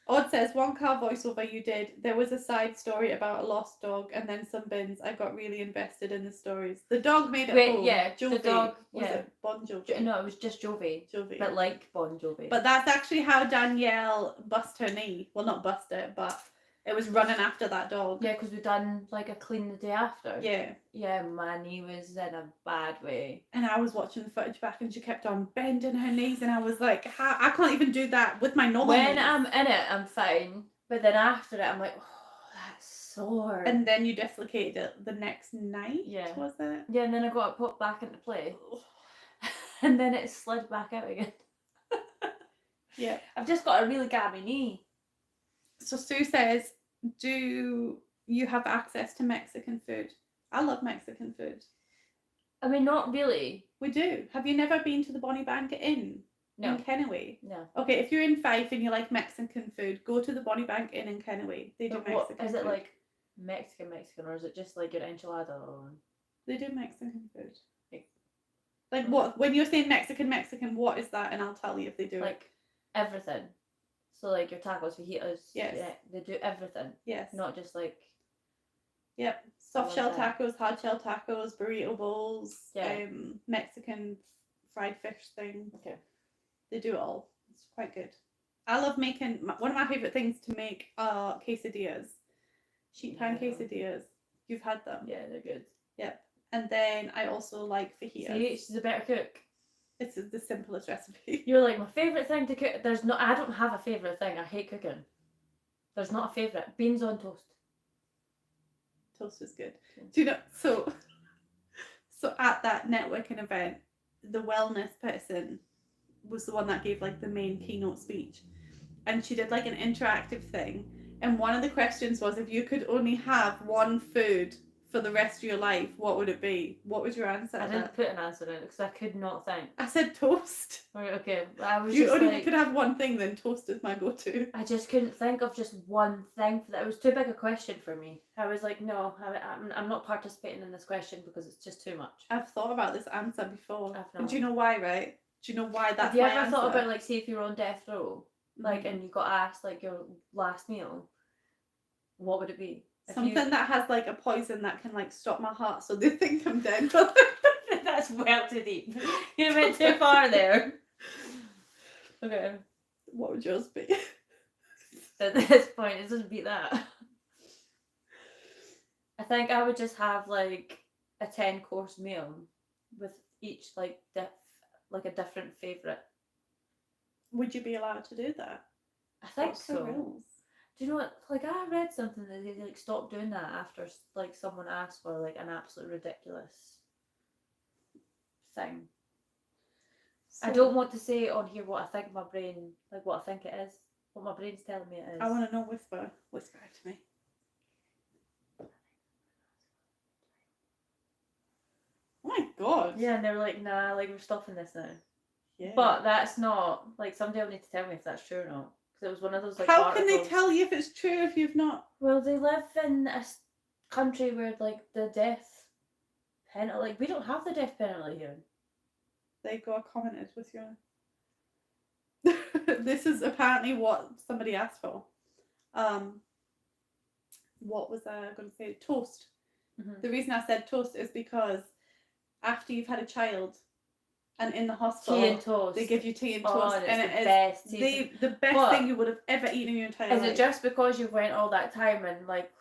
Odd says, one car voiceover you did, there was a side story about a lost dog and then some bins. I got really invested in the stories. The dog made it home. Yeah, Jovi. the dog, Was yeah. it Bon Jovi? No, it was just Jovi. Jovi. But like Bon Jovi. But that's actually how Danielle bust her knee. Well, not bust it, but it was running after that dog. yeah, because we done like a clean the day after. Yeah. Yeah, my knee was in a bad way. And I was watching the footage back and she kept on bending her knees and I was like, I can't even do that with my normal When knees. I'm in it, I'm fine. But then after it, I'm like, oh, that's sore. And then you dislocated it the next night, Yeah. was it? Yeah, and then I got it put back into play. And then it slid back out again. Yeah. I've just got a really gammy knee. So Sue says, do you have access to Mexican food? I love Mexican food. I mean, not really. We do. Have you never been to the Bonnie Bank Inn No. in Kennoway? No. Okay, if you're in Fife and you like Mexican food, go to the Bonnie Bank Inn in Kennoway. They do But Mexican what, is it food. like Mexican, or is it just like your enchilada? Or... They do Mexican food. Like- Like what? When you're saying Mexican, what is that? And I'll tell you if they do it. Like everything. So like your tacos, fajitas. Yes. Yeah, they do everything. Yes. Not just like. Yep. Soft shell love that. tacos, hard shell tacos, burrito bowls, Yeah. Mexican fried fish thing. Okay. They do it all. It's quite good. I love making, one of my favourite things to make are quesadillas. Sheet pan Yeah. quesadillas. You've had them. Yeah, they're good. Yep. And then I also like fajitas. See, she's a better cook. It's the simplest recipe. You're like, my favourite thing to cook. I don't have a favourite thing. I hate cooking. There's not a favourite. Beans on toast. Toast is good. Do you know, so at that networking event, the wellness person was the one that gave like the main keynote speech. And she did like an interactive thing. And one of the questions was, if you could only have one food for the rest of your life, what would it be? What was your answer? I didn't put an answer in it because I could not think. I said toast. Right, okay. I was You just only like, could have one thing, then toast is my go-to. I just couldn't think of just one thing for that. It was too big a question for me. I was like, no, I'm not participating in this question because it's just too much. I've thought about this answer before. I've And not. do you know why, right? Do you know why that's Have you my ever answer? thought about, like, say if you're on death row, like, Mhm. and you got asked, like, your last meal, what would it be? Something that has, like, a poison that can, like, stop my heart so they think I'm dead. That's well too deep. You went too far there. Okay. What would yours be? At this point, it doesn't beat that. I think I would just have, like, a 10-course meal with each, like, a different favourite. Would you be allowed to do that? I think What's the so. rules? Do you know what? Like, I read something that they, like, stopped doing that after, like, someone asked for, like, an absolute ridiculous thing. So, I don't want to say on here what I think my brain, like, what I think it is, what my brain's telling me it is. I want to know. Whisper to me. Oh my god. Yeah, and they were like, nah, like, we're stopping this now. Yeah. But that's not, like, somebody will need to tell me if that's true or not. Because it was one of those, like, How articles. can they tell you if it's true if you've not? Well, they live in a country where, like, the death penalty, like, we don't have the death penalty here. There you go, I commented with your... This is apparently what somebody asked for. What was I going to say? Toast. Mm-hmm. The reason I said toast is because after you've had a child and in the hospital, tea and toast. they give you tea and toast, and it is the best But thing you would have ever eaten in your entire life. Is it just because you've went all that time and, like,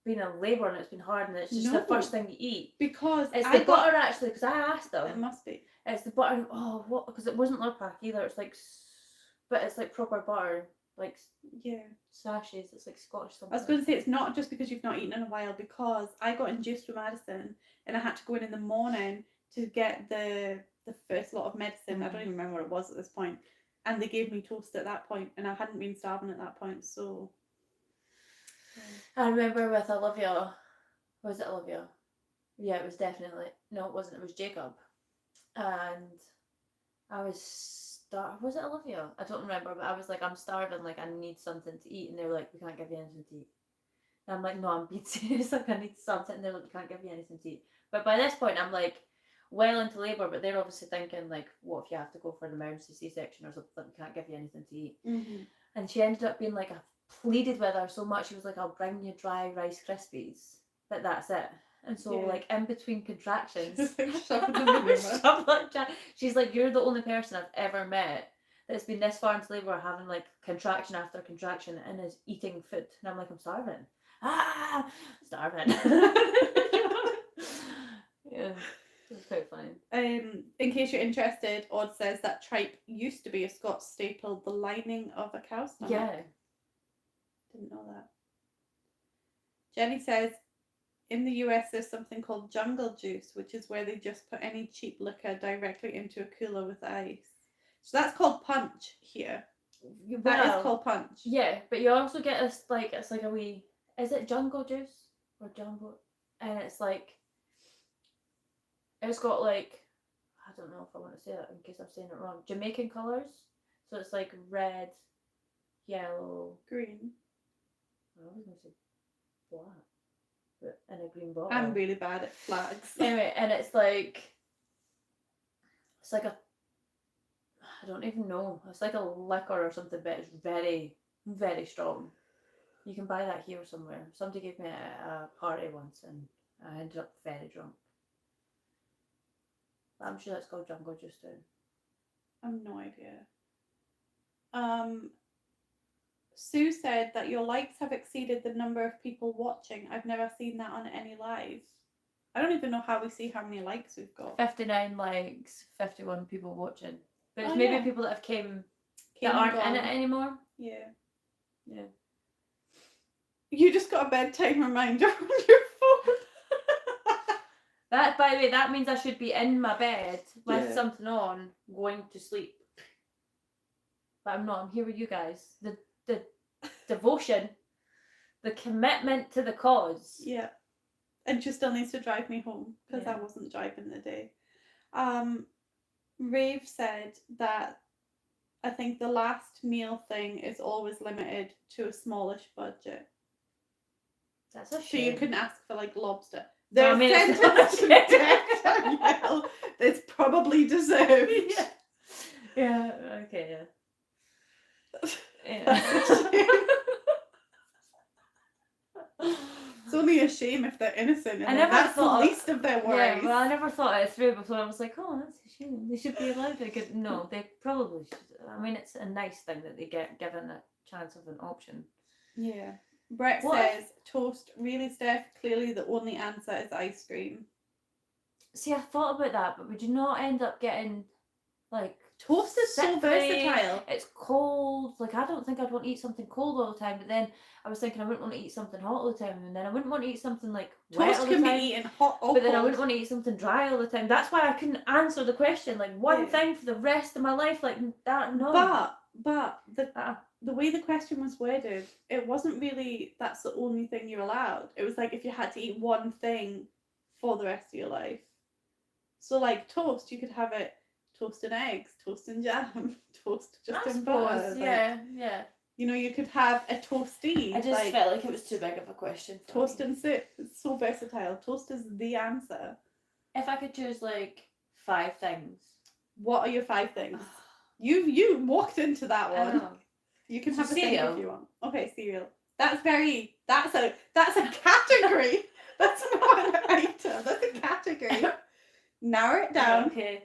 been in labour and it's been hard and it's just the first thing you eat? Because it's the butter, actually, because I asked them. It must be. It's the butter. Oh, what? Because it wasn't Lurpak either. It's like, but it's like proper butter, like, yeah, sachets. It's like Scottish something. I was going to say it's not just because you've not eaten in a while, because I got induced with medicine and I had to go in the morning to get the first lot of medicine. I don't even remember what it was at this point, and they gave me toast at that point, and I hadn't been starving at that point, so. I remember with Olivia. Was it Olivia? Yeah, it was definitely. No, it wasn't. It was Jacob. And I was was it Olivia? I don't remember, but I was like, I'm starving, like, I need something to eat, and they were like, we can't give you anything to eat. And I'm like, no, I'm being serious, like, I need something, and they're like, we can't give you anything to eat. But by this point, I'm like, well into labour, but they're obviously thinking, like, what if you have to go for an emergency C-section or something, we can't give you anything to eat. Mm-hmm. And she ended up being like, I pleaded with her so much, she was like, I'll bring you dry Rice Krispies, but that's it. And so, like, in between contractions, she's like, you're the only person I've ever met that's been this far into labour, having, like, contraction after contraction, and is eating food. And I'm like, I'm starving. Starving. Yeah, it's quite funny. In case you're interested, Odd says that tripe used to be a Scots staple, the lining of a cow's stomach. Yeah. Didn't know that. Jenny says, in the US, there's something called jungle juice, which is where they just put any cheap liquor directly into a cooler with ice. So that's called punch here. That is called punch. Yeah, but you also get this, like, it's like a wee, is it jungle juice or jumbo? And it's like, it's got, like, I don't know if I want to say that in case I'm saying it wrong, Jamaican colours. So it's like red, yellow, green. I was going to say black. In a green bottle. I'm really bad at flags. Anyway, and it's like a, I don't even know. It's like a liquor or something, but it's very, very strong. You can buy that here somewhere. Somebody gave me a party once, and I ended up very drunk. But I'm sure that's called jungle juice too. I have no idea. Sue said that your likes have exceeded the number of people watching. I've never seen that on any live. I don't even know how we see how many likes we've got. 59 likes, 51 people watching. But it's maybe people that have came that aren't in it anymore. Yeah. Yeah. You just got a bedtime reminder on your phone. That, by the way, that means I should be in my bed with something on, going to sleep. But I'm not. I'm here with you guys. The devotion, the commitment to the cause. Yeah. And she still needs to drive me home because I wasn't driving the day. Rave said that I think the last meal thing is always limited to a smallish budget. That's a shame. So you couldn't ask for like lobster. No, I mean, it's not a shame. Danielle, it's probably deserved. Yeah. Okay. Yeah. That's a shame. It's only a shame if they're innocent, and that's the least of their worries. Yeah, well, I never thought it through before. I was like, oh, that's a shame. They should be allowed to get. No, they probably should. I mean, it's a nice thing that they get given a chance of an option. Yeah. Brett says, toast, really, Steph? Clearly the only answer is ice cream. See, I thought about that, but would you not end up getting, like... Toast is so versatile. It's cold. Like, I don't think I'd want to eat something cold all the time, but then I was thinking I wouldn't want to eat something hot all the time, and then I wouldn't want to eat something, like, wet toast all the can time, be eaten hot or but then cold. I wouldn't want to eat something dry all the time. That's why I couldn't answer the question, like, one thing for the rest of my life, like, that, no. But the way the question was worded, it wasn't really that's the only thing you're allowed. It was like if you had to eat one thing for the rest of your life. So like toast, you could have it toast and eggs, toast and jam, toast just in butter. Yeah. You know, you could have a toasty. I just felt like it was too big of a question. Toast and soup. It's so versatile. Toast is the answer. If I could choose like 5 things. What are your 5 things? You walked into that one. I know. You can have a cereal if you want. Okay, cereal. That's a category. That's not an item. That's a category. Narrow it down. Okay.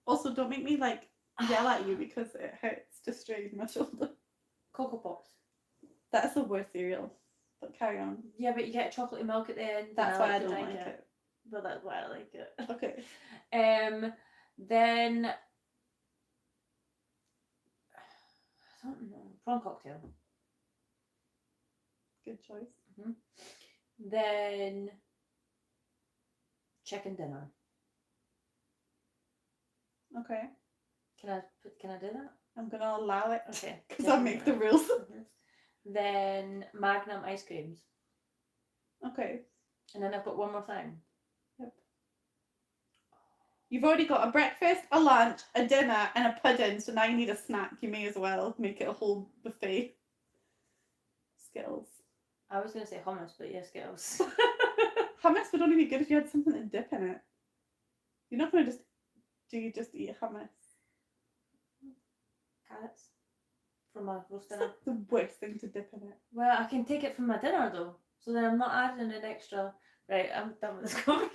Also, don't make me like yell at you because it hurts to strain my shoulder. Cocoa Pops. That's the worst cereal. But carry on. Yeah, but you get chocolatey milk at the end. That's why I don't like it. But that's why I like it. Okay. Then I don't know. Prawn cocktail. Good choice. Mm-hmm. Then chicken dinner. Okay. Can I do that? I'm gonna allow it. Okay. Because I make the rules. Mm-hmm. Then Magnum ice creams. Okay. And then I've got one more thing. Yep. You've already got a breakfast, a lunch, a dinner, and a pudding, so now you need a snack. You may as well make it a whole buffet. Skittles. I was going to say hummus, but yeah, Skittles. Hummus would only be good if you had something to dip in it. You're not going to just eat hummus? Carrots. From my roast dinner. That's the worst thing to dip in it. Well, I can take it from my dinner though. So then I'm not adding an extra... Right, I'm done with this conversation.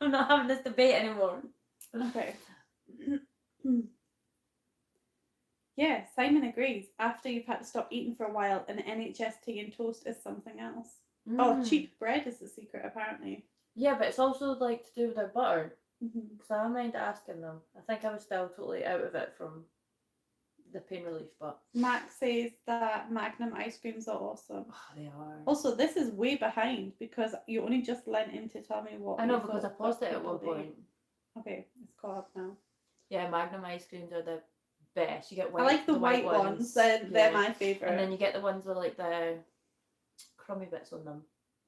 I'm not having this debate anymore. Okay. Yeah, Simon agrees. After you've had to stop eating for a while, an NHS tea and toast is something else. Oh, cheap bread is the secret, apparently. Yeah, but it's also like to do with their butter. Mm-hmm. So I mind asking them. I think I was still totally out of it from the pain relief, but... Max says that Magnum ice creams are awesome. Oh, they are. Also, this is way behind because you only just lent in to tell me what... I know, because I paused it at one point. Okay, it's caught up now. Yeah, Magnum ice creams are the best. You get white. I like the white ones. They're my favourite. And then you get the ones with like the crummy bits on them.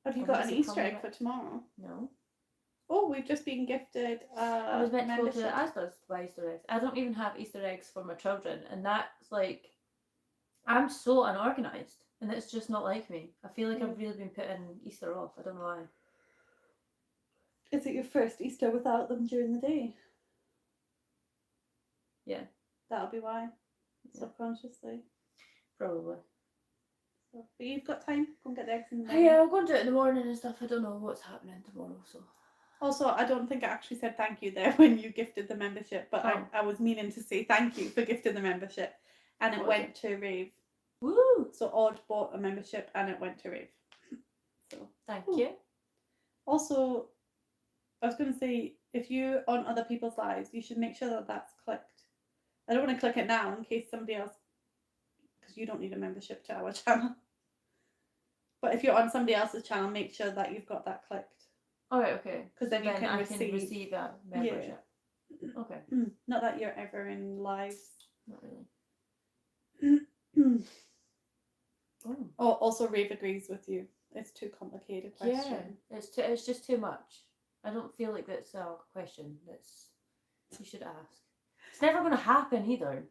Have you got an Easter egg for tomorrow? No. Oh, we've just been gifted I was meant to go to Asda's to buy Easter eggs. I don't even have Easter eggs for my children, and that's like, I'm so unorganised, and it's just not like me. I feel like I've really been putting Easter off. I don't know why. Is it your first Easter without them during the day? Yeah. That'll be why. Subconsciously. Probably. So, but you've got time. Go and get the eggs in the morning. Yeah, I'll go and do it in the morning and stuff. I don't know what's happening tomorrow, so... Also, I don't think I actually said thank you there when you gifted the membership, but I was meaning to say thank you for gifting the membership, and it went to Rave. Woo! So Odd bought a membership and it went to Rave. So thank you. Also, I was going to say, if you're on other people's lives, you should make sure that that's clicked. I don't want to click it now in case somebody else, because you don't need a membership to our channel. But if you're on somebody else's channel, make sure that you've got that clicked. Alright, okay. Because then you can receive a membership. Yeah. Okay. Not that you're ever in lives. Not really. Oh, also Rave agrees with you. It's too complicated question. Yeah, it's just too much. I don't feel like that's a question that's you should ask. It's never going to happen either.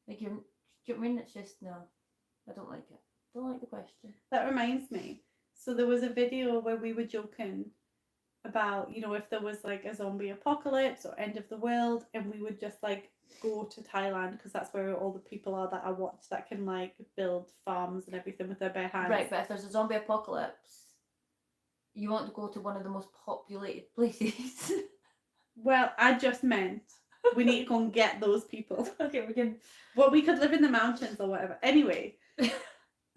Like do you know what I mean? It's just no. I don't like it. Don't like the question. That reminds me. So there was a video where we were joking about, you know, if there was like a zombie apocalypse or end of the world, and we would just like go to Thailand because that's where all the people are that I watch that can like build farms and everything with their bare hands. Right, but if there's a zombie apocalypse, you want to go to one of the most populated places. Well, I just meant we need to go and get those people. Okay, we can. Well, we could live in the mountains or whatever. Anyway,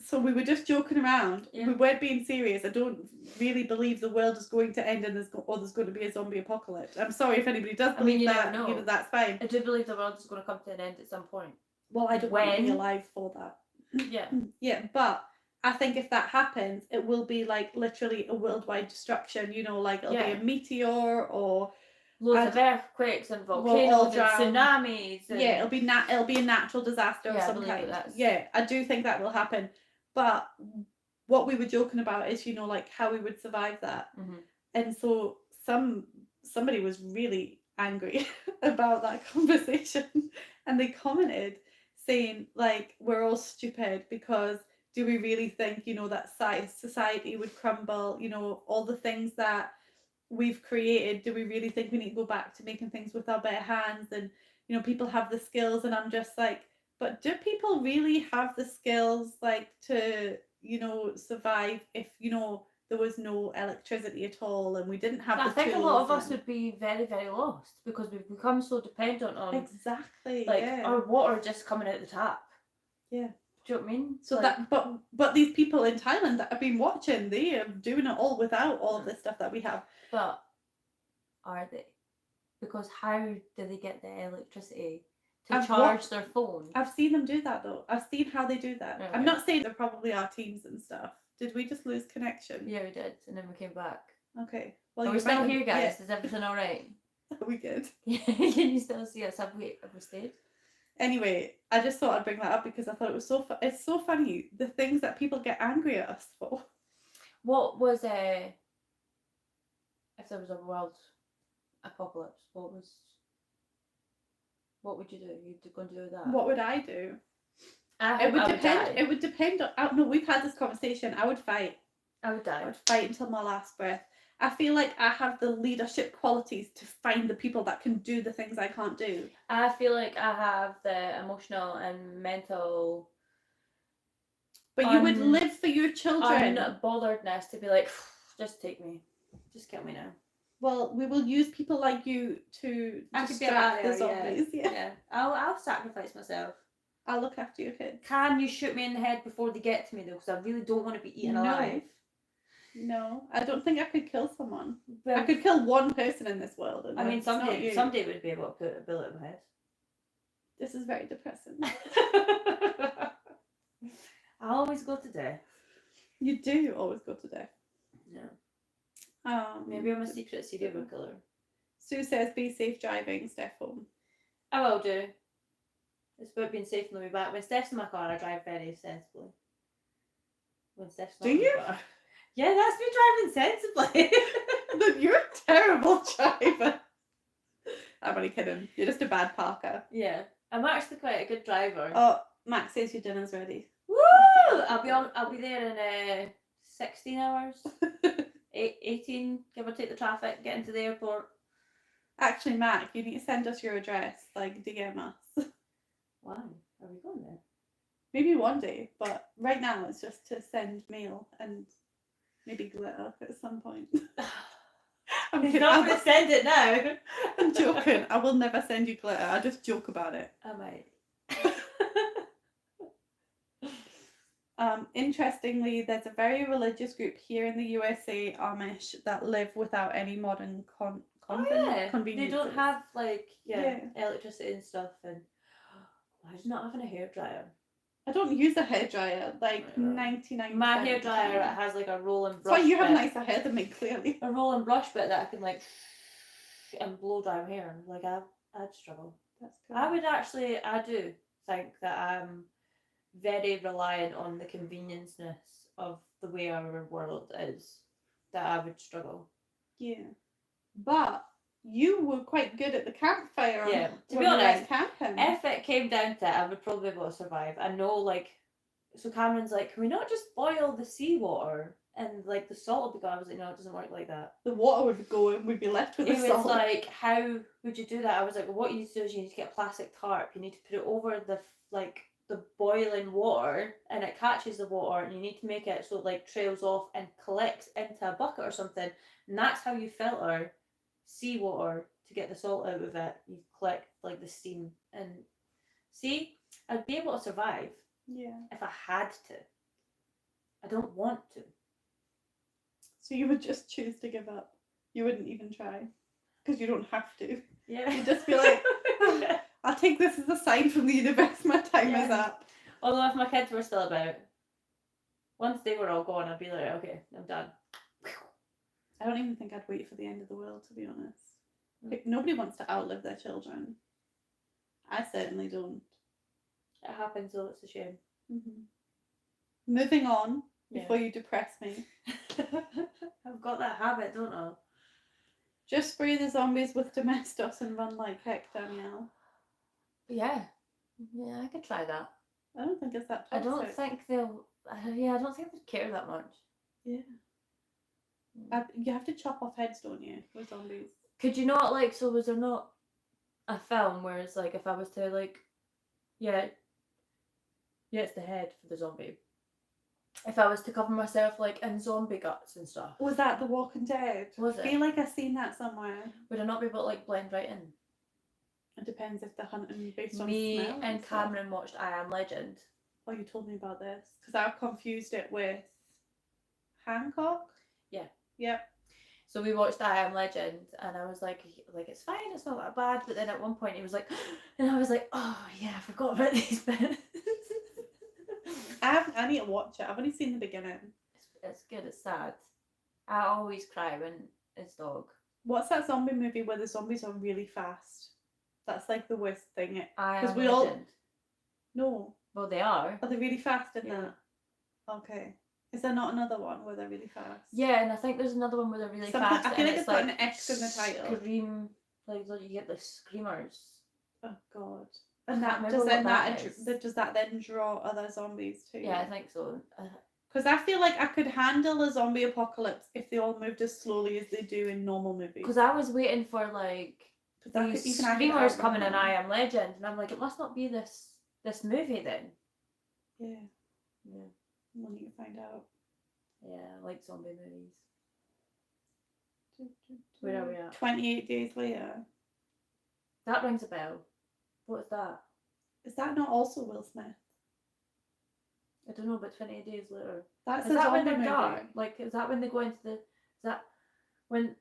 so we were just joking around. Yeah. We weren't being serious. I don't really believe the world is going to end and there's going to be a zombie apocalypse. I'm sorry if anybody does believe you that. never know. You know, that's fine. I do believe the world is going to come to an end at some point. Well, I don't want to be alive for that. Yeah. Yeah, but I think if that happens, it will be like literally a worldwide destruction. You know, like it'll be a meteor or loads of earthquakes and volcanoes and tsunamis. And... Yeah, it'll be a natural disaster of some kind. Yeah, I do think that will happen. But what we were joking about is, you know, like how we would survive that. Mm-hmm. And so somebody was really angry about that conversation, and they commented saying like, we're all stupid because do we really think, you know, that society would crumble, you know, all the things that we've created, do we really think we need to go back to making things with our bare hands? And, you know, people have the skills, and I'm just like, but do people really have the skills like to, you know, survive if, you know, there was no electricity at all and we didn't have the tools? I think a lot of us would be very, very lost because we've become so dependent on our water just coming out the tap. Yeah. Do you know what I mean? So like, that but these people in Thailand that I've been watching, they are doing it all without all of this stuff that we have. But are they? Because how do they get the electricity to charge their phone? I've seen them do that though. I've seen how they do that. Okay. I'm not saying there probably are teams and stuff. Did we just lose connection? Yeah, we did, and then we came back. Okay. Well, we're still here, guys. Is everything all right? Are we good? Yeah. Can you still see us? Have we stayed? Anyway, I just thought I'd bring that up because I thought it was it's so funny, the things that people get angry at us for. What was if there was a world apocalypse, what would you do? You'd go and do that? What would I do? It would depend on, no, we've had this conversation. I would fight. I would die. I would fight until my last breath. I feel like I have the leadership qualities to find the people that can do the things I can't do. I feel like I have the emotional and mental. But you would live for your children. Unbotheredness to be like, just take me, just kill me now. Well, we will use people like you to distract the zombies. Yeah. I'll sacrifice myself. I'll look after your kids. Can you shoot me in the head before they get to me though? Because I really don't want to be eaten alive. No, I don't think I could kill someone. Well, I could kill one person in this world. And I mean, someday would be able to put a bullet in my head. This is very depressing. I always go to death. You do always go to death. Yeah. Maybe I'm a secret serial killer. Sue says, "Be safe driving, Steph home." I will do. It's about being safe on the way back. When Steph's in my car, I drive very sensibly. When Steph's not in my car. Yeah, that's me driving sensibly. You're a terrible driver. I'm only kidding. You're just a bad parker. Yeah, I'm actually quite a good driver. Oh, Max says your dinner's ready. Woo! I'll be there in 16 hours. 18, give or take the traffic, get into the airport. Actually, Mac, you need to send us your address, like DM us. Why? Are we going there? Maybe one day, but right now it's just to send mail and maybe glitter at some point. I'm not going to send it now. I'm joking. I will never send you glitter. I just joke about it. I might. Interestingly, there's a very religious group here in the USA, Amish, that live without any modern conveniences. They don't have electricity and stuff. And why is not having a hairdryer? I don't use a hairdryer, like 99%. My hairdryer has like a roll and brush. That's why you have nicer hair than me, clearly. A roll and brush bit that I can like and blow dry my hair. Like I'd struggle. That's cool. I do think that I'm very reliant on the convenienceness of the way our world is that I would struggle. Yeah. But you were quite good at the campfire. Yeah, to be when we went honest, camping. if it came down to it, I would probably be able to survive. I know, like, so Cameron's like, can we not just boil the seawater and like the salt will be gone? I was like, no, it doesn't work like that. The water would go and we'd be left with It the was salt. like, how would you do that? I was like, well, what you need to do is you need to get a plastic tarp. You need to put it over the boiling water, and it catches the water, and you need to make it so it like trails off and collects into a bucket or something. And that's how you filter seawater to get the salt out of it. You collect like the steam, and see, I'd be able to survive. Yeah. If I had to. I don't want to. So you would just choose to give up. You wouldn't even try. Because you don't have to. Yeah. You'd just be like, oh, I'll take this as a sign from the universe. My time is up. Although if my kids were still about, once they were all gone, I'd be like, okay, I'm done. I don't even think I'd wait for the end of the world, to be honest. Nobody wants to outlive their children. I certainly don't. It happens though, it's a shame. Mm-hmm. Moving on, before you depress me. I've got that habit, don't I? Just spray the zombies with Domestos and run like heck, Danielle. Yeah. Yeah, I could try that. I don't think it's that toxic. I don't think they'll... I don't think they'd care that much. Yeah. You have to chop off heads, don't you, with zombies? Could you not, like, so was there not a film where it's like, if I was to, like... Yeah, it's the head for the zombie. If I was to cover myself like in zombie guts and stuff. Was that The Walking Dead? Was it? I feel like I've seen that somewhere. Would I not be able to like blend right in? It depends if they're hunting based on Me smell and stuff. Cameron watched I Am Legend. Oh, you told me about this. Because I've confused it with Hancock? Yeah. Yep. So we watched I Am Legend and I was like it's fine, it's not that bad. But then at one point he was like, and I was like, oh yeah, I forgot about these bits. I need to watch it. I've only seen the beginning. It's good, it's sad. I always cry when it's dog. What's that zombie movie where the zombies are really fast? That's like the worst thing. I Am Legend. No. Well, they are. Are they really fast in that? Okay. Is there not another one where they're really fast? Yeah, and I think there's another one where they're really fast. I feel like it's got an X in the title. Scream, like you get the screamers. Oh God! And does that then draw other zombies too? Yeah, I think so. Because I feel like I could handle a zombie apocalypse if they all moved as slowly as they do in normal movies. Because I was waiting for like these screamers coming in I Am Legend, and I'm like, it must not be this movie then. Yeah. Yeah. We'll need to find out. Yeah, I like zombie movies. Where are we at? 28 Days Later. That rings a bell. What's that? Is that not also Will Smith? I don't know, but 28 Days Later. That's is that when they're movie. dark? Like, is that when they go into the... Is that when...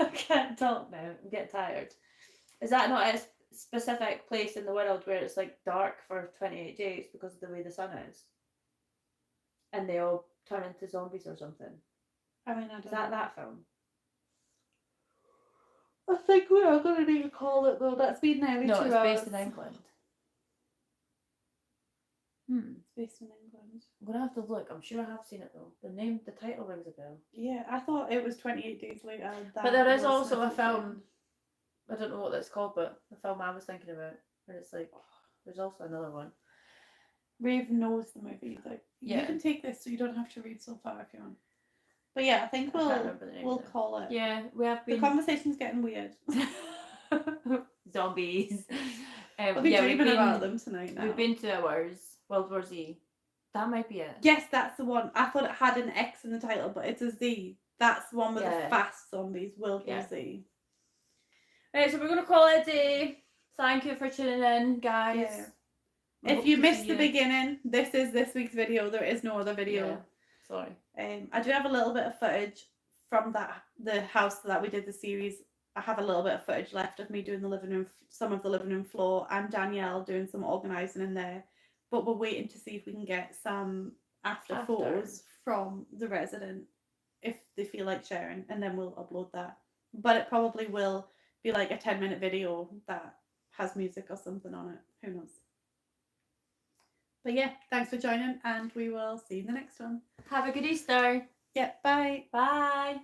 I can't talk now. I'm getting tired. Is that not a specific place in the world where it's like dark for 28 days because of the way the sun is? And they all turn into zombies or something? I mean, I don't Is that know. that film? I think we are going to need to call it though. That's been nearly 2 hours. No, it's based in England. It's based in England. I'm going to have to look. I'm sure I have seen it though. The title rings a bell. Yeah, I thought it was 28 Days Later. But there is also a film, I don't know what that's called, but the film I was thinking about, where it's like, there's also another one. Rave knows the movie. Like, you can take this so you don't have to read so far if you want. But yeah, I think we'll call it. Yeah, we have been... The conversation's getting weird. Zombies. I'll be dreaming about them tonight now. We've been 2 hours. World War Z. That might be it. Yes, that's the one. I thought it had an X in the title, but it's a Z. That's the one with the fast zombies. World War Z. Right, so we're going to call it a day. Thank you for tuning in, guys. Yeah. If you missed the beginning, this is this week's video. There is no other video. Yeah. Sorry. I do have a little bit of footage from the house that we did the series. I have a little bit of footage left of me doing the living room, some of the living room floor, and Danielle doing some organising in there. But we're waiting to see if we can get some after photos from the resident if they feel like sharing, and then we'll upload that. But it probably will be like a 10-minute video that has music or something on it. Who knows? But yeah, thanks for joining, and we will see you in the next one. Have a good Easter. Yeah, bye. Bye.